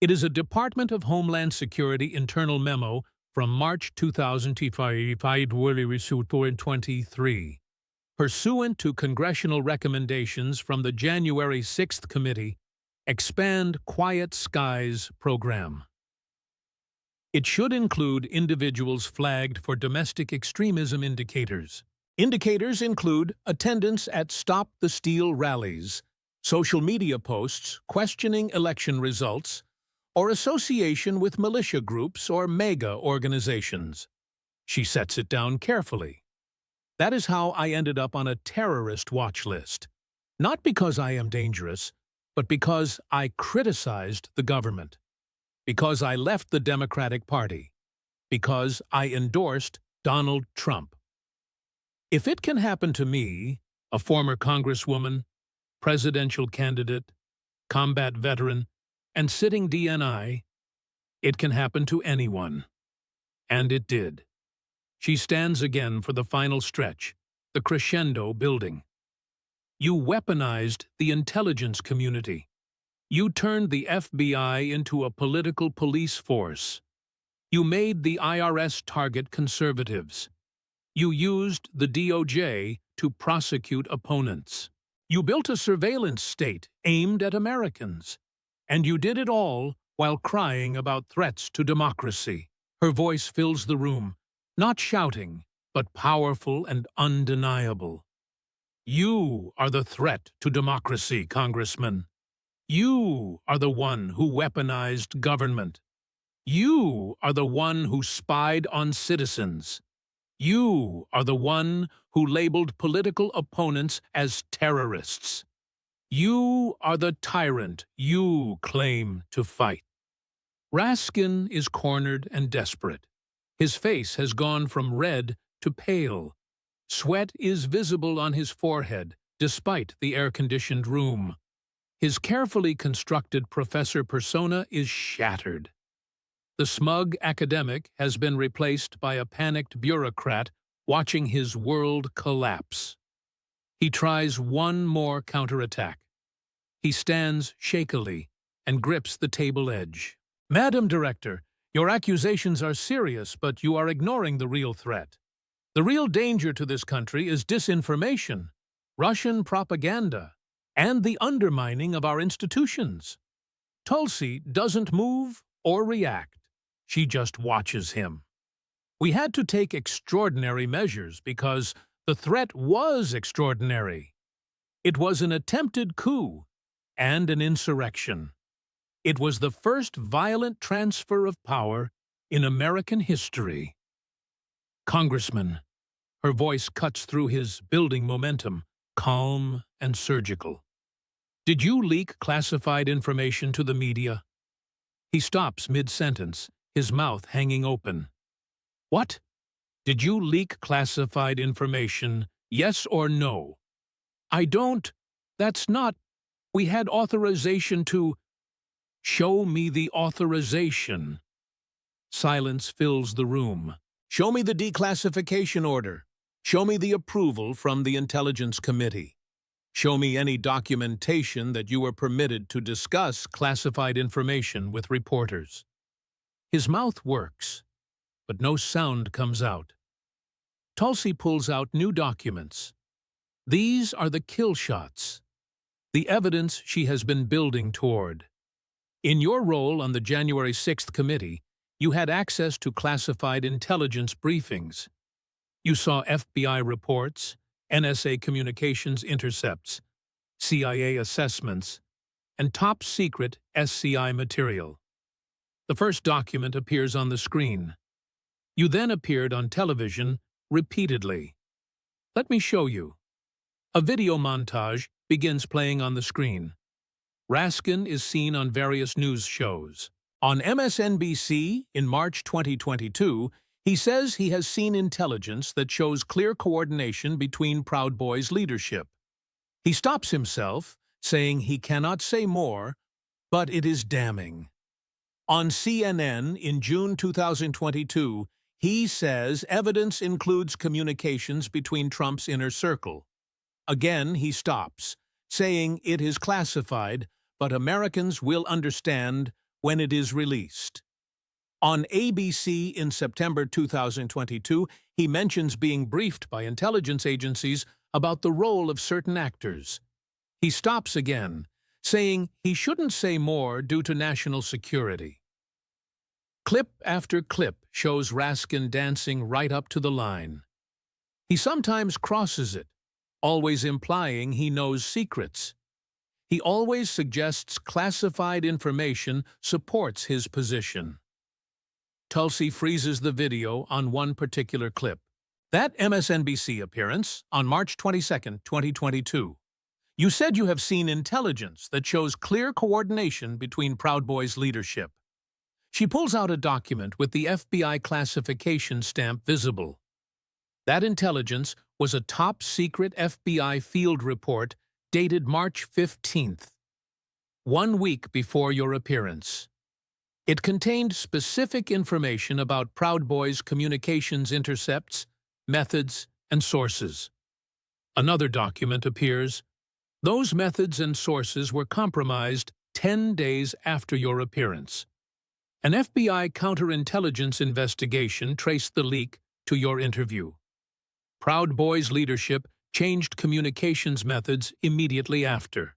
It is a Department of Homeland Security internal memo from March 2023. Pursuant to congressional recommendations from the January 6th Committee, Expand Quiet Skies program. It should include individuals flagged for domestic extremism indicators. Indicators include attendance at Stop the Steal rallies, social media posts questioning election results, or association with militia groups or mega organizations. She sets it down carefully. That is how I ended up on a terrorist watch list. Not because I am dangerous, but because I criticized the government. Because I left the Democratic Party. Because I endorsed Donald Trump. If it can happen to me, a former congresswoman, presidential candidate, combat veteran, and sitting DNI, it can happen to anyone. And it did. She stands again for the final stretch, the crescendo building. You weaponized the intelligence community. You turned the FBI into a political police force. You made the IRS target conservatives. You used the DOJ to prosecute opponents. You built a surveillance state aimed at Americans. And you did it all while crying about threats to democracy. Her voice fills the room, not shouting, but powerful and undeniable. You are the threat to democracy, Congressman. You are the one who weaponized government. You are the one who spied on citizens. You are the one who labeled political opponents as terrorists. You are the tyrant you claim to fight. Raskin is cornered and desperate. His face has gone from red to pale. Sweat is visible on his forehead, despite the air-conditioned room. His carefully constructed professor persona is shattered. The smug academic has been replaced by a panicked bureaucrat watching his world collapse. He tries one more counterattack. He stands shakily and grips the table edge. Madam Director, your accusations are serious, but you are ignoring the real threat. The real danger to this country is disinformation, Russian propaganda, and the undermining of our institutions. Tulsi doesn't move or react. She just watches him. We had to take extraordinary measures because the threat was extraordinary. It was an attempted coup and an insurrection. It was the first violent transfer of power in American history. Congressman, her voice cuts through his building momentum, calm and surgical. Did you leak classified information to the media? He stops mid-sentence, his mouth hanging open. What? Did you leak classified information, yes or no? I don't. That's not. We had authorization to. Show me the authorization. Silence fills the room. Show me the declassification order. Show me the approval from the Intelligence Committee. Show me any documentation that you were permitted to discuss classified information with reporters. His mouth works, but no sound comes out. Tulsi pulls out new documents. These are the kill shots, the evidence she has been building toward. In your role on the January 6th committee, you had access to classified intelligence briefings. You saw FBI reports, NSA communications intercepts, CIA assessments, and top-secret SCI material. The first document appears on the screen. You then appeared on television repeatedly. Let me show you. A video montage begins playing on the screen. Raskin is seen on various news shows. On MSNBC in March 2022, he says he has seen intelligence that shows clear coordination between Proud Boys' leadership. He stops himself, saying he cannot say more, but it is damning. On CNN in June 2022, he says evidence includes communications between Trump's inner circle. Again, he stops, saying it is classified, but Americans will understand when it is released. On ABC in September 2022, he mentions being briefed by intelligence agencies about the role of certain actors. He stops again, saying he shouldn't say more due to national security. Clip after clip shows Raskin dancing right up to the line. He sometimes crosses it, always implying he knows secrets. He always suggests classified information supports his position. Tulsi freezes the video on one particular clip. That MSNBC appearance on March 22, 2022. You said you have seen intelligence that shows clear coordination between Proud Boys' leadership. She pulls out a document with the FBI classification stamp visible. That intelligence was a top-secret FBI field report dated March 15th, 1 week before your appearance. It contained specific information about Proud Boys' communications intercepts, methods, and sources. Another document appears. Those methods and sources were compromised 10 days after your appearance. An FBI counterintelligence investigation traced the leak to your interview. Proud Boys' leadership changed communications methods immediately after.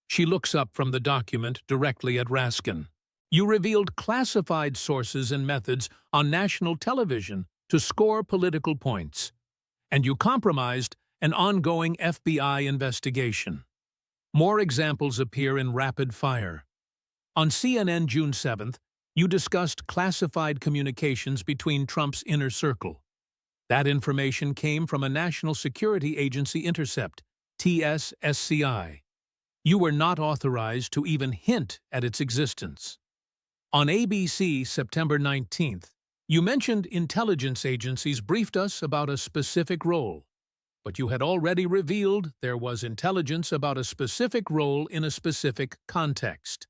She looks up from the document directly at Raskin. You revealed classified sources and methods on national television to score political points, and you compromised an ongoing FBI investigation. More examples appear in rapid fire. On CNN June 7th, you discussed classified communications between Trump's inner circle. That information came from a National Security Agency intercept, TSSCI. You were not authorized to even hint at its existence. On ABC September 19th, you mentioned intelligence agencies briefed us about a specific role, but you had already revealed there was intelligence about a specific role in a specific context.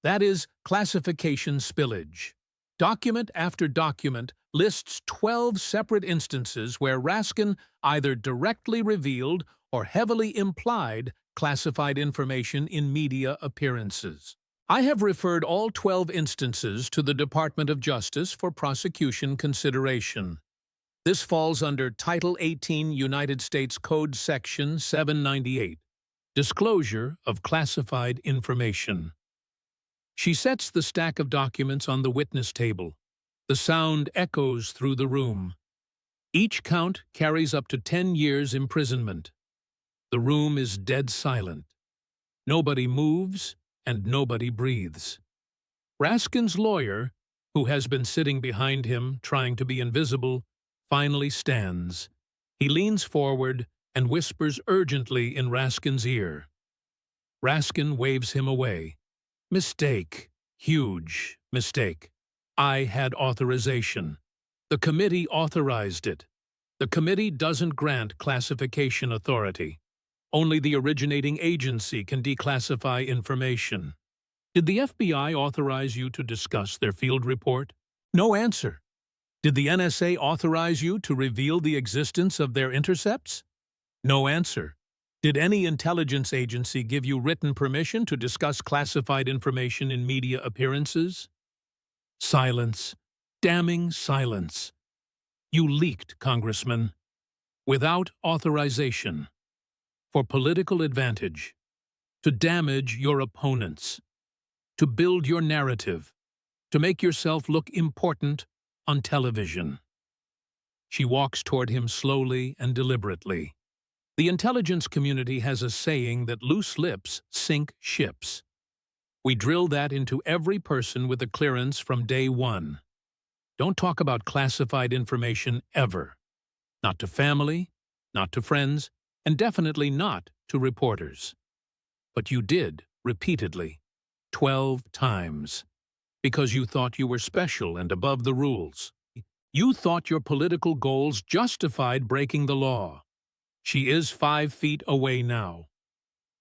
That is classification spillage. Document after document lists 12 separate instances where Raskin either directly revealed or heavily implied classified information in media appearances. I have referred all 12 instances to the Department of Justice for prosecution consideration. This falls under Title 18 United States Code Section 798, Disclosure of Classified Information. She sets the stack of documents on the witness table. The sound echoes through the room. Each count carries up to 10 years imprisonment. The room is dead silent. Nobody moves and nobody breathes. Raskin's lawyer, who has been sitting behind him trying to be invisible, finally stands. He leans forward and whispers urgently in Raskin's ear. Raskin waves him away. Mistake. Huge mistake. I had authorization. The committee authorized it. The committee doesn't grant classification authority. Only the originating agency can declassify information. Did the FBI authorize you to discuss their field report? No answer. Did the NSA authorize you to reveal the existence of their intercepts? No answer. Did any intelligence agency give you written permission to discuss classified information in media appearances? Silence. Damning silence. You leaked, Congressman, without authorization, for political advantage, to damage your opponents, to build your narrative, to make yourself look important on television. She walks toward him slowly and deliberately. The intelligence community has a saying that loose lips sink ships. We drill that into every person with a clearance from day one. Don't talk about classified information ever. Not to family, not to friends, and definitely not to reporters. But you did, repeatedly, 12 times, because you thought you were special and above the rules. You thought your political goals justified breaking the law. She is 5 feet away now.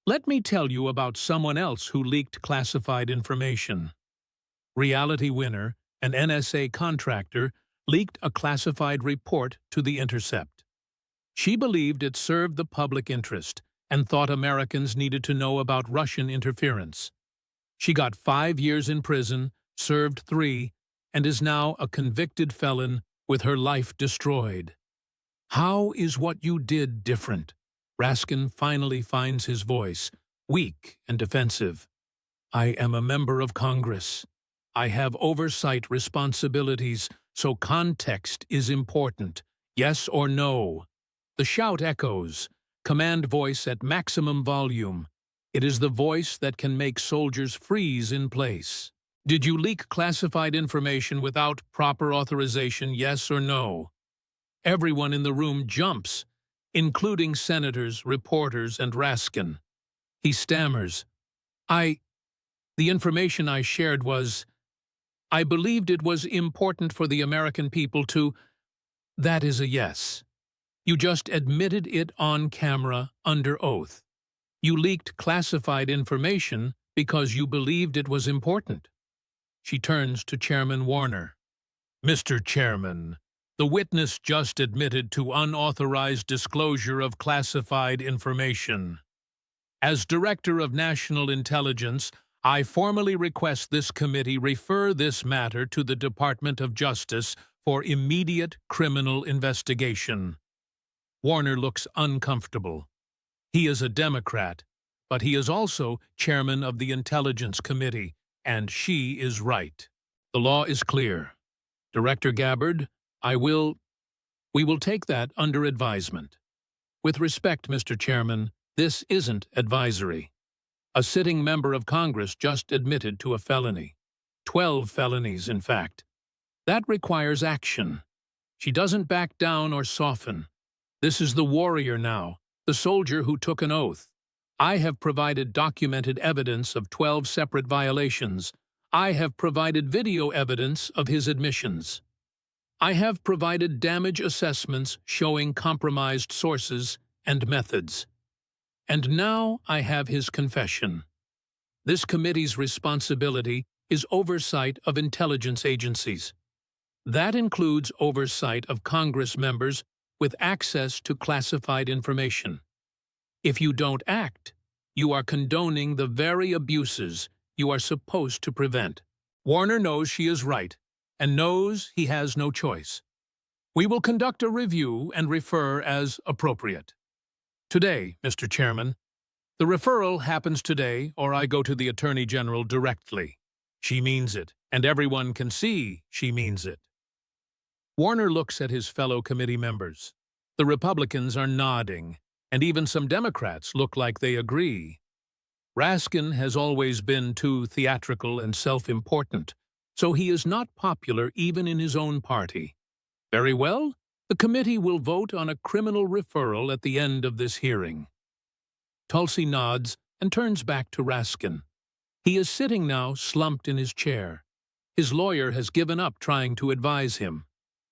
Let me tell you about someone else who leaked classified information. Reality winner, an NSA contractor, leaked a classified report to The Intercept. She believed it served the public interest and thought Americans needed to know about Russian interference. She got 5 years in prison, served 3, and is now a convicted felon with her life destroyed. How is what you did different? Raskin finally finds his voice, weak and defensive. I am a member of Congress. I have oversight responsibilities, so context is important. Yes or no? The shout echoes, command voice at maximum volume. It is the voice that can make soldiers freeze in place. Did you leak classified information without proper authorization, yes or no? Everyone in the room jumps, including senators, reporters, and Raskin. He stammers. The information I shared was, I believed it was important for the American people to. That is a yes. You just admitted it on camera, under oath. You leaked classified information because you believed it was important. She turns to Chairman Warner. Mr. Chairman, the witness just admitted to unauthorized disclosure of classified information. As Director of National Intelligence, I formally request this committee refer this matter to the Department of Justice for immediate criminal investigation. Warner looks uncomfortable. He is a Democrat, but he is also chairman of the Intelligence Committee, and she is right. The law is clear. Director Gabbard, we will take that under advisement. With respect, Mr. Chairman, this isn't advisory. A sitting member of Congress just admitted to a felony. 12 felonies, in fact. That requires action. She doesn't back down or soften. This is the warrior now, the soldier who took an oath. I have provided documented evidence of 12 separate violations. I have provided video evidence of his admissions. I have provided damage assessments showing compromised sources and methods. And now I have his confession. This committee's responsibility is oversight of intelligence agencies. That includes oversight of Congress members with access to classified information. If you don't act, you are condoning the very abuses you are supposed to prevent. Warner knows she is right, and knows he has no choice. We will conduct a review and refer as appropriate. Today, Mr. Chairman, the referral happens today, or I go to the Attorney General directly. She means it, and everyone can see she means it. Warner looks at his fellow committee members. The Republicans are nodding, and even some Democrats look like they agree. Raskin has always been too theatrical and self-important, so he is not popular even in his own party. Very well, the committee will vote on a criminal referral at the end of this hearing. Tulsi nods and turns back to Raskin. He is sitting now slumped in his chair. His lawyer has given up trying to advise him.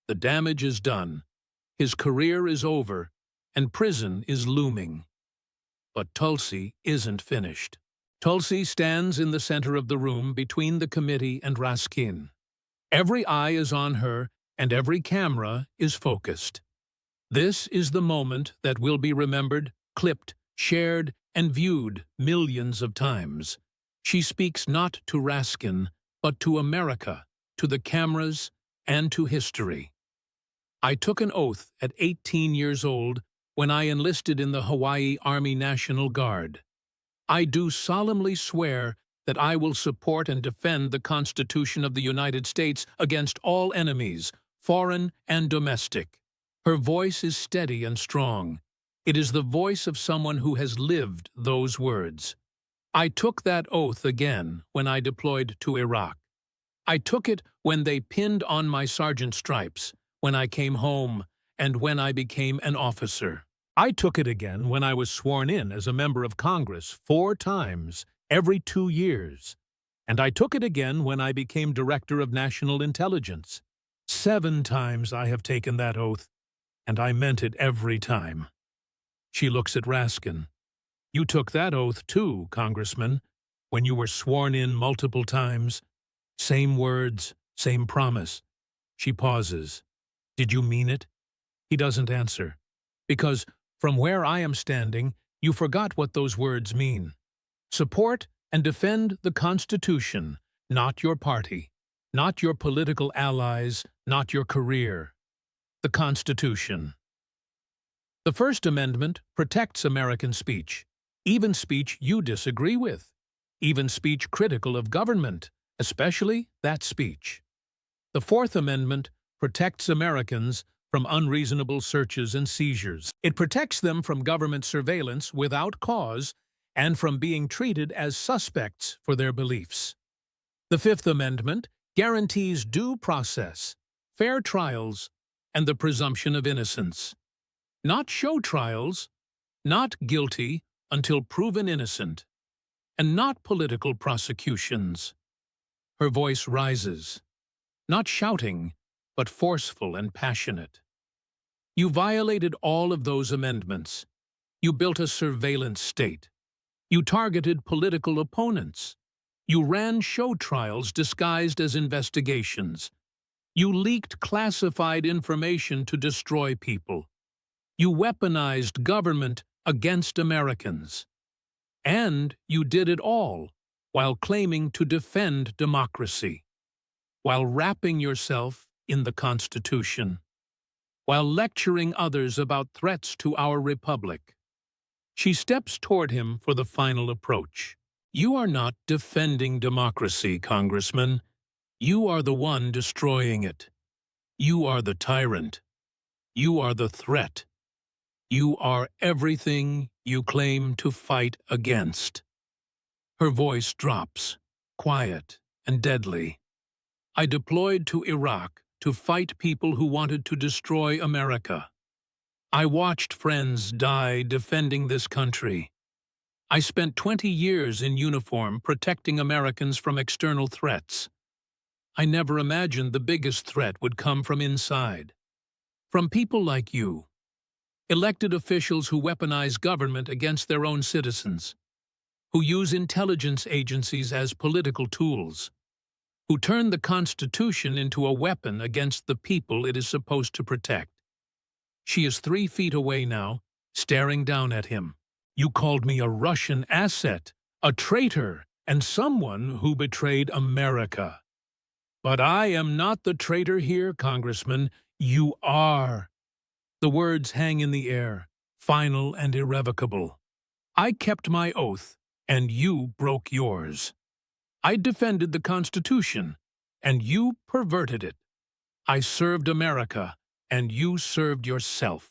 The damage is done. His career is over, and prison is looming. But Tulsi isn't finished. Tulsi stands in the center of the room between the committee and Raskin. Every eye is on her, and every camera is focused. This is the moment that will be remembered, clipped, shared, and viewed millions of times. She speaks not to Raskin, but to America, to the cameras, and to history. I took an oath at 18 years old when I enlisted in the Hawaii Army National Guard. I do solemnly swear that I will support and defend the Constitution of the United States against all enemies, foreign and domestic. Her voice is steady and strong. It is the voice of someone who has lived those words. I took that oath again when I deployed to Iraq. I took it when they pinned on my sergeant stripes, when I came home, and when I became an officer. I took it again when I was sworn in as a member of Congress 4 times every 2 years. And I took it again when I became Director of National Intelligence. 7 times I have taken that oath, and I meant it every time. She looks at Raskin. You took that oath too, Congressman, when you were sworn in multiple times. Same words, same promise. She pauses. Did you mean it? He doesn't answer. Because from where I am standing, you forgot what those words mean. Support and defend the Constitution, not your party, not your political allies, not your career. The Constitution. The First Amendment protects American speech, even speech you disagree with, even speech critical of government, especially that speech. The Fourth Amendment protects Americans from unreasonable searches and seizures. It protects them from government surveillance without cause and from being treated as suspects for their beliefs. The Fifth Amendment guarantees due process, fair trials, and the presumption of innocence. Not show trials, not guilty until proven innocent, and not political prosecutions. Her voice rises, not shouting, but forceful and passionate. You violated all of those amendments. You built a surveillance state. You targeted political opponents. You ran show trials disguised as investigations. You leaked classified information to destroy people. You weaponized government against Americans. And you did it all while claiming to defend democracy, while wrapping yourself in the Constitution, while lecturing others about threats to our republic. She steps toward him for the final approach. You are not defending democracy, Congressman. You are the one destroying it. You are the tyrant. You are the threat. You are everything you claim to fight against. Her voice drops, quiet and deadly. I deployed to Iraq to fight people who wanted to destroy America. I watched friends die defending this country. I spent 20 years in uniform protecting Americans from external threats. I never imagined the biggest threat would come from inside. From people like you. Elected officials who weaponize government against their own citizens. Who use intelligence agencies as political tools. Who turn the Constitution into a weapon against the people it is supposed to protect. She is 3 feet away now, staring down at him. You called me a Russian asset, a traitor, and someone who betrayed America. But I am not the traitor here, Congressman. You are. The words hang in the air, final and irrevocable. I kept my oath, and you broke yours. I defended the Constitution, and you perverted it. I served America, and you served yourself.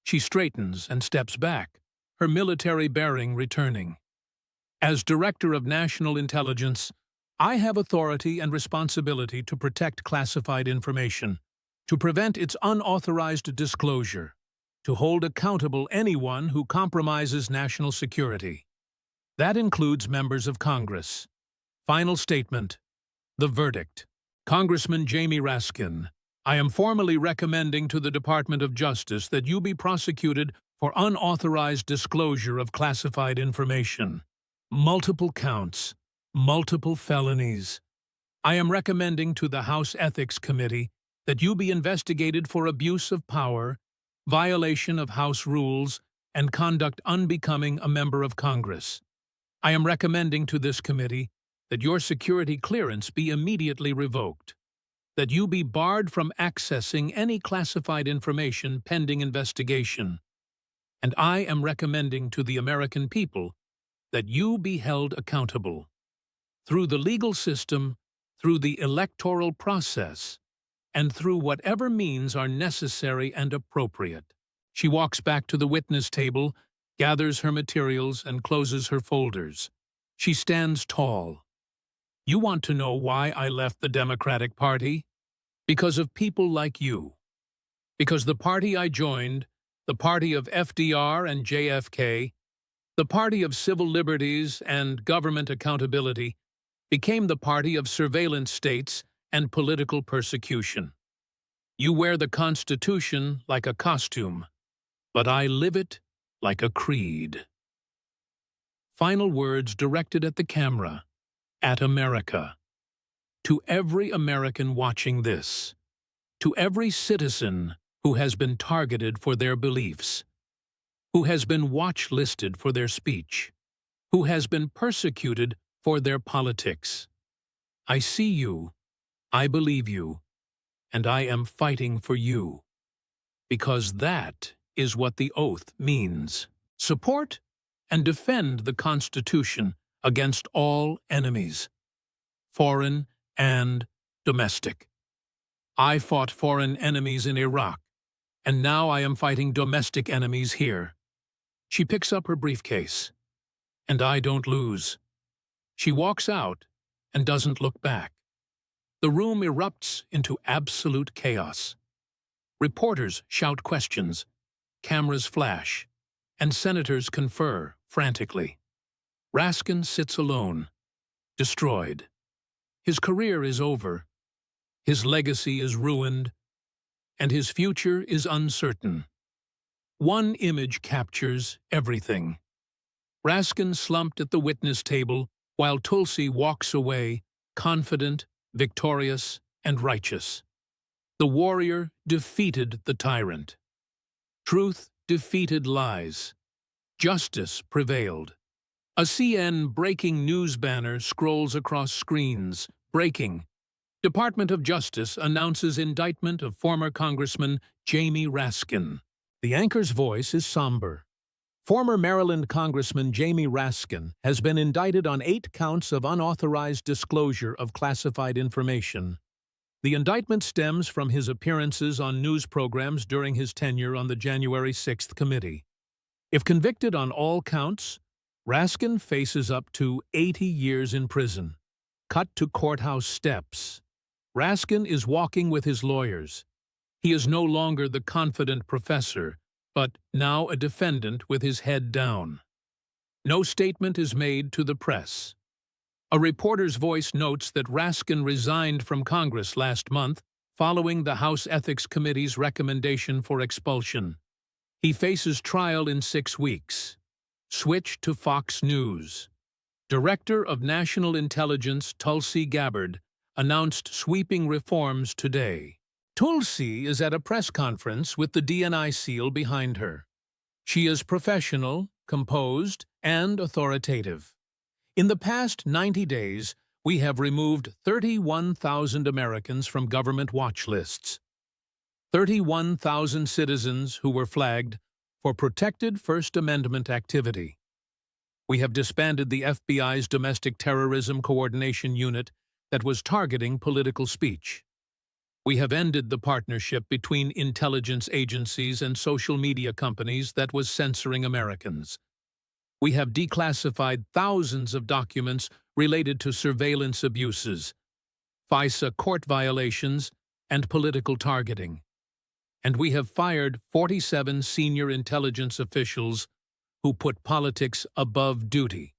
She straightens and steps back, her military bearing returning. As Director of National Intelligence, I have authority and responsibility to protect classified information, to prevent its unauthorized disclosure, to hold accountable anyone who compromises national security. That includes members of Congress. Final statement. The verdict. Congressman Jamie Raskin, I am formally recommending to the Department of Justice that you be prosecuted for unauthorized disclosure of classified information. Multiple counts, multiple felonies. I am recommending to the House Ethics Committee that you be investigated for abuse of power, violation of House rules, and conduct unbecoming a member of Congress. I am recommending to this committee that your security clearance be immediately revoked, that you be barred from accessing any classified information pending investigation, and I am recommending to the American people that you be held accountable through the legal system, through the electoral process, and through whatever means are necessary and appropriate. She walks back to the witness table, gathers her materials, and closes her folders. She stands tall. You want to know why I left the Democratic Party? Because of people like you. Because the party I joined, the party of FDR and JFK, the party of civil liberties and government accountability, became the party of surveillance states and political persecution. You wear the Constitution like a costume, but I live it like a creed. Final words directed at the camera, at America. To every American watching this, to every citizen who has been targeted for their beliefs, who has been watch-listed for their speech, who has been persecuted for their politics. I see you, I believe you, and I am fighting for you, because that is what the oath means. Support and defend the Constitution against all enemies, foreign and domestic. I fought foreign enemies in Iraq, and now I am fighting domestic enemies here. She picks up her briefcase, and I don't lose. She walks out and doesn't look back. The room erupts into absolute chaos. Reporters shout questions, cameras flash, and senators confer frantically. Raskin sits alone, destroyed. His career is over, his legacy is ruined, and his future is uncertain. One image captures everything. Raskin slumped at the witness table while Tulsi walks away, confident, victorious, and righteous. The warrior defeated the tyrant. Truth defeated lies. Justice prevailed. A CN breaking news banner scrolls across screens. Breaking. Department of Justice announces indictment of former Congressman Jamie Raskin. The anchor's voice is somber. Former Maryland Congressman Jamie Raskin has been indicted on 8 counts of unauthorized disclosure of classified information. The indictment stems from his appearances on news programs during his tenure on the January 6th committee. If convicted on all counts, Raskin faces up to 80 years in prison. Cut to courthouse steps. Raskin is walking with his lawyers. He is no longer the confident professor, but now a defendant with his head down. No statement is made to the press. A reporter's voice notes that Raskin resigned from Congress last month following the House Ethics Committee's recommendation for expulsion. He faces trial in 6 weeks. Switch to Fox News. Director of National Intelligence Tulsi Gabbard announced sweeping reforms today. Tulsi is at a press conference with the DNI seal behind her. She is professional, composed, and authoritative. In the past 90 days, we have removed 31,000 Americans from government watch lists. 31,000 citizens who were flagged for protected First Amendment activity. We have disbanded the FBI's Domestic Terrorism Coordination Unit that was targeting political speech. We have ended the partnership between intelligence agencies and social media companies that was censoring Americans. We have declassified thousands of documents related to surveillance abuses, FISA court violations, and political targeting. And we have fired 47 senior intelligence officials who put politics above duty.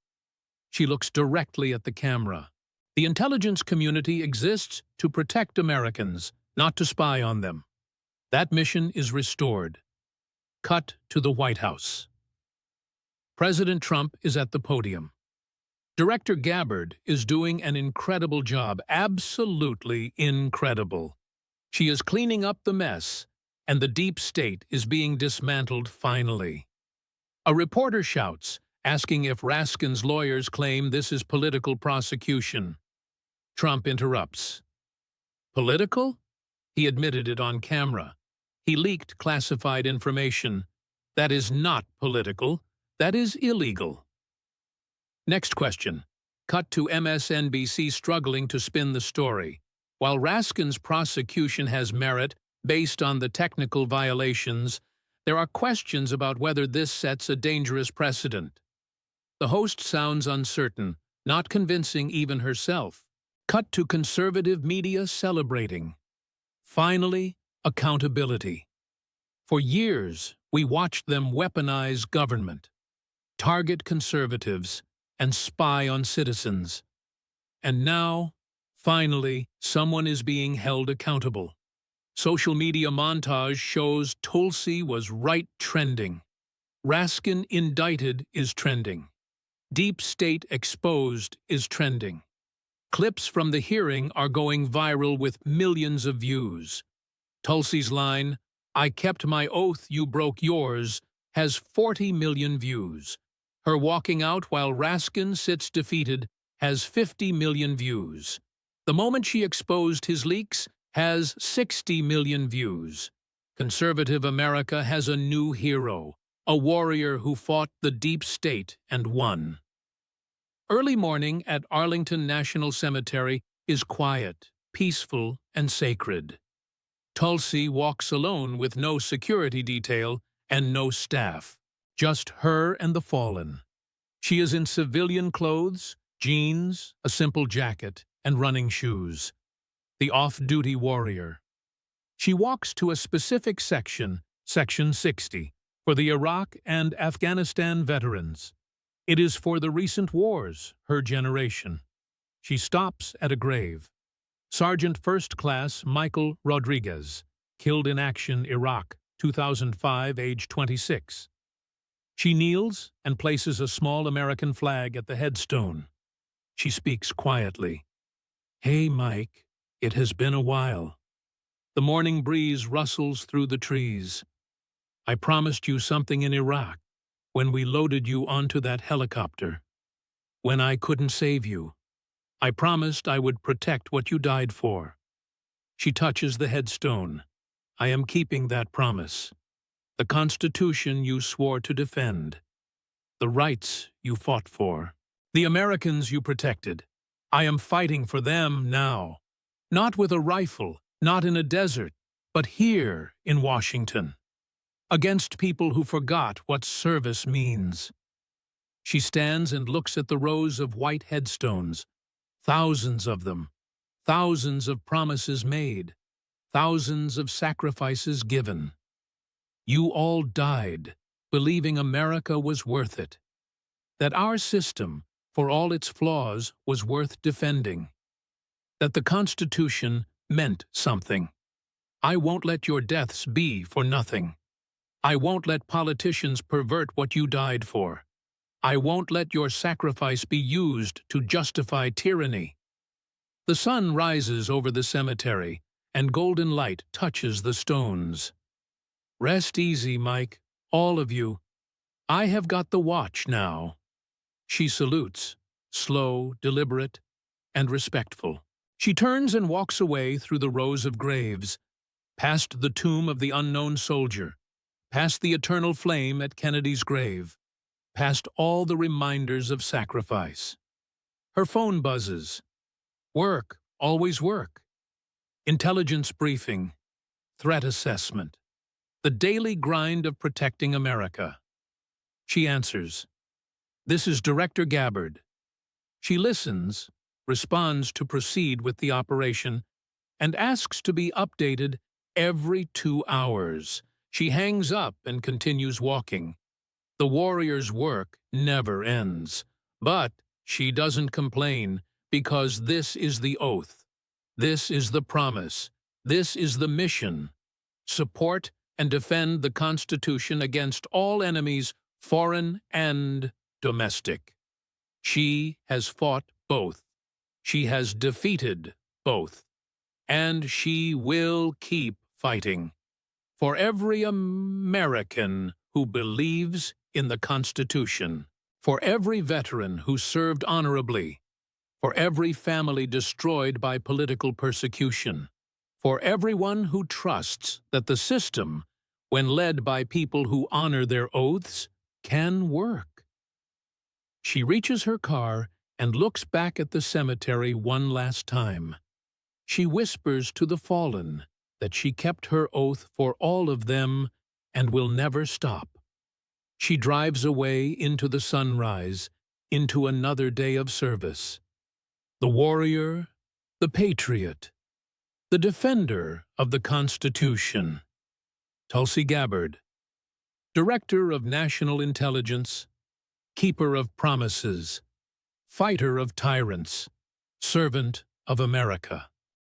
She looks directly at the camera. The intelligence community exists to protect Americans, not to spy on them. That mission is restored. Cut to the White House. President Trump is at the podium. Director Gabbard is doing an incredible job, absolutely incredible. She is cleaning up the mess, and the deep state is being dismantled finally. A reporter shouts, asking if Raskin's lawyers claim this is political prosecution. Trump interrupts. Political? He admitted it on camera. He leaked classified information. That is not political. That is illegal. Next question. Cut to MSNBC struggling to spin the story. While Raskin's prosecution has merit based on the technical violations, there are questions about whether this sets a dangerous precedent. The host sounds uncertain, not convincing even herself. Cut to conservative media celebrating. Finally, accountability. For years, we watched them weaponize government, target conservatives, and spy on citizens. And now, finally, someone is being held accountable. Social media montage shows Tulsi was right trending. Raskin indicted is trending. Deep state exposed is trending. Clips from the hearing are going viral with millions of views. Tulsi's line, "I kept my oath, you broke yours," has 40 million views. Her walking out while Raskin sits defeated has 50 million views. The moment she exposed his leaks has 60 million views. Conservative America has a new hero, a warrior who fought the deep state and won. Early morning at Arlington National Cemetery is quiet, peaceful, and sacred. Tulsi walks alone with no security detail and no staff, just her and the fallen. She is in civilian clothes, jeans, a simple jacket, and running shoes. The off-duty warrior. She walks to a specific section, Section 60, for the Iraq and Afghanistan veterans. It is for the recent wars, her generation. She stops at a grave. Sergeant First Class Michael Rodriguez, killed in action Iraq, 2005, age 26. She kneels and places a small American flag at the headstone. She speaks quietly. "Hey, Mike, it has been a while." The morning breeze rustles through the trees. "I promised you something in Iraq when we loaded you onto that helicopter. When I couldn't save you, I promised I would protect what you died for." She touches the headstone. "I am keeping that promise. The Constitution you swore to defend. The rights you fought for. The Americans you protected. I am fighting for them now. Not with a rifle, not in a desert, but here in Washington. Against people who forgot what service means." She stands and looks at the rows of white headstones. Thousands of them. Thousands of promises made. Thousands of sacrifices given. You all died, believing America was worth it. That our system, for all its flaws, was worth defending. That the Constitution meant something. I won't let your deaths be for nothing. I won't let politicians pervert what you died for. I won't let your sacrifice be used to justify tyranny. The sun rises over the cemetery, and golden light touches the stones. "Rest easy, Mike, all of you. I have got the watch now." She salutes, slow, deliberate, and respectful. She turns and walks away through the rows of graves, past the tomb of the unknown soldier, past the eternal flame at Kennedy's grave, past all the reminders of sacrifice. Her phone buzzes. Work, always work. Intelligence briefing, threat assessment, the daily grind of protecting America. She answers. "This is Director Gabbard." She listens, responds to proceed with the operation, and asks to be updated every 2 hours. She hangs up and continues walking. The warrior's work never ends. But she doesn't complain, because this is the oath. This is the promise. This is the mission. Support and defend the Constitution against all enemies, foreign and domestic. She has fought both. She has defeated both. And she will keep fighting. For every American who believes in the Constitution, for every veteran who served honorably, for every family destroyed by political persecution, for everyone who trusts that the system, when led by people who honor their oaths, can work. She reaches her car and looks back at the cemetery one last time. She whispers to the fallen that she kept her oath for all of them and will never stop. She drives away into the sunrise, into another day of service. The warrior, the patriot, the defender of the Constitution. Tulsi Gabbard, Director of National Intelligence, Keeper of Promises, Fighter of Tyrants, Servant of America.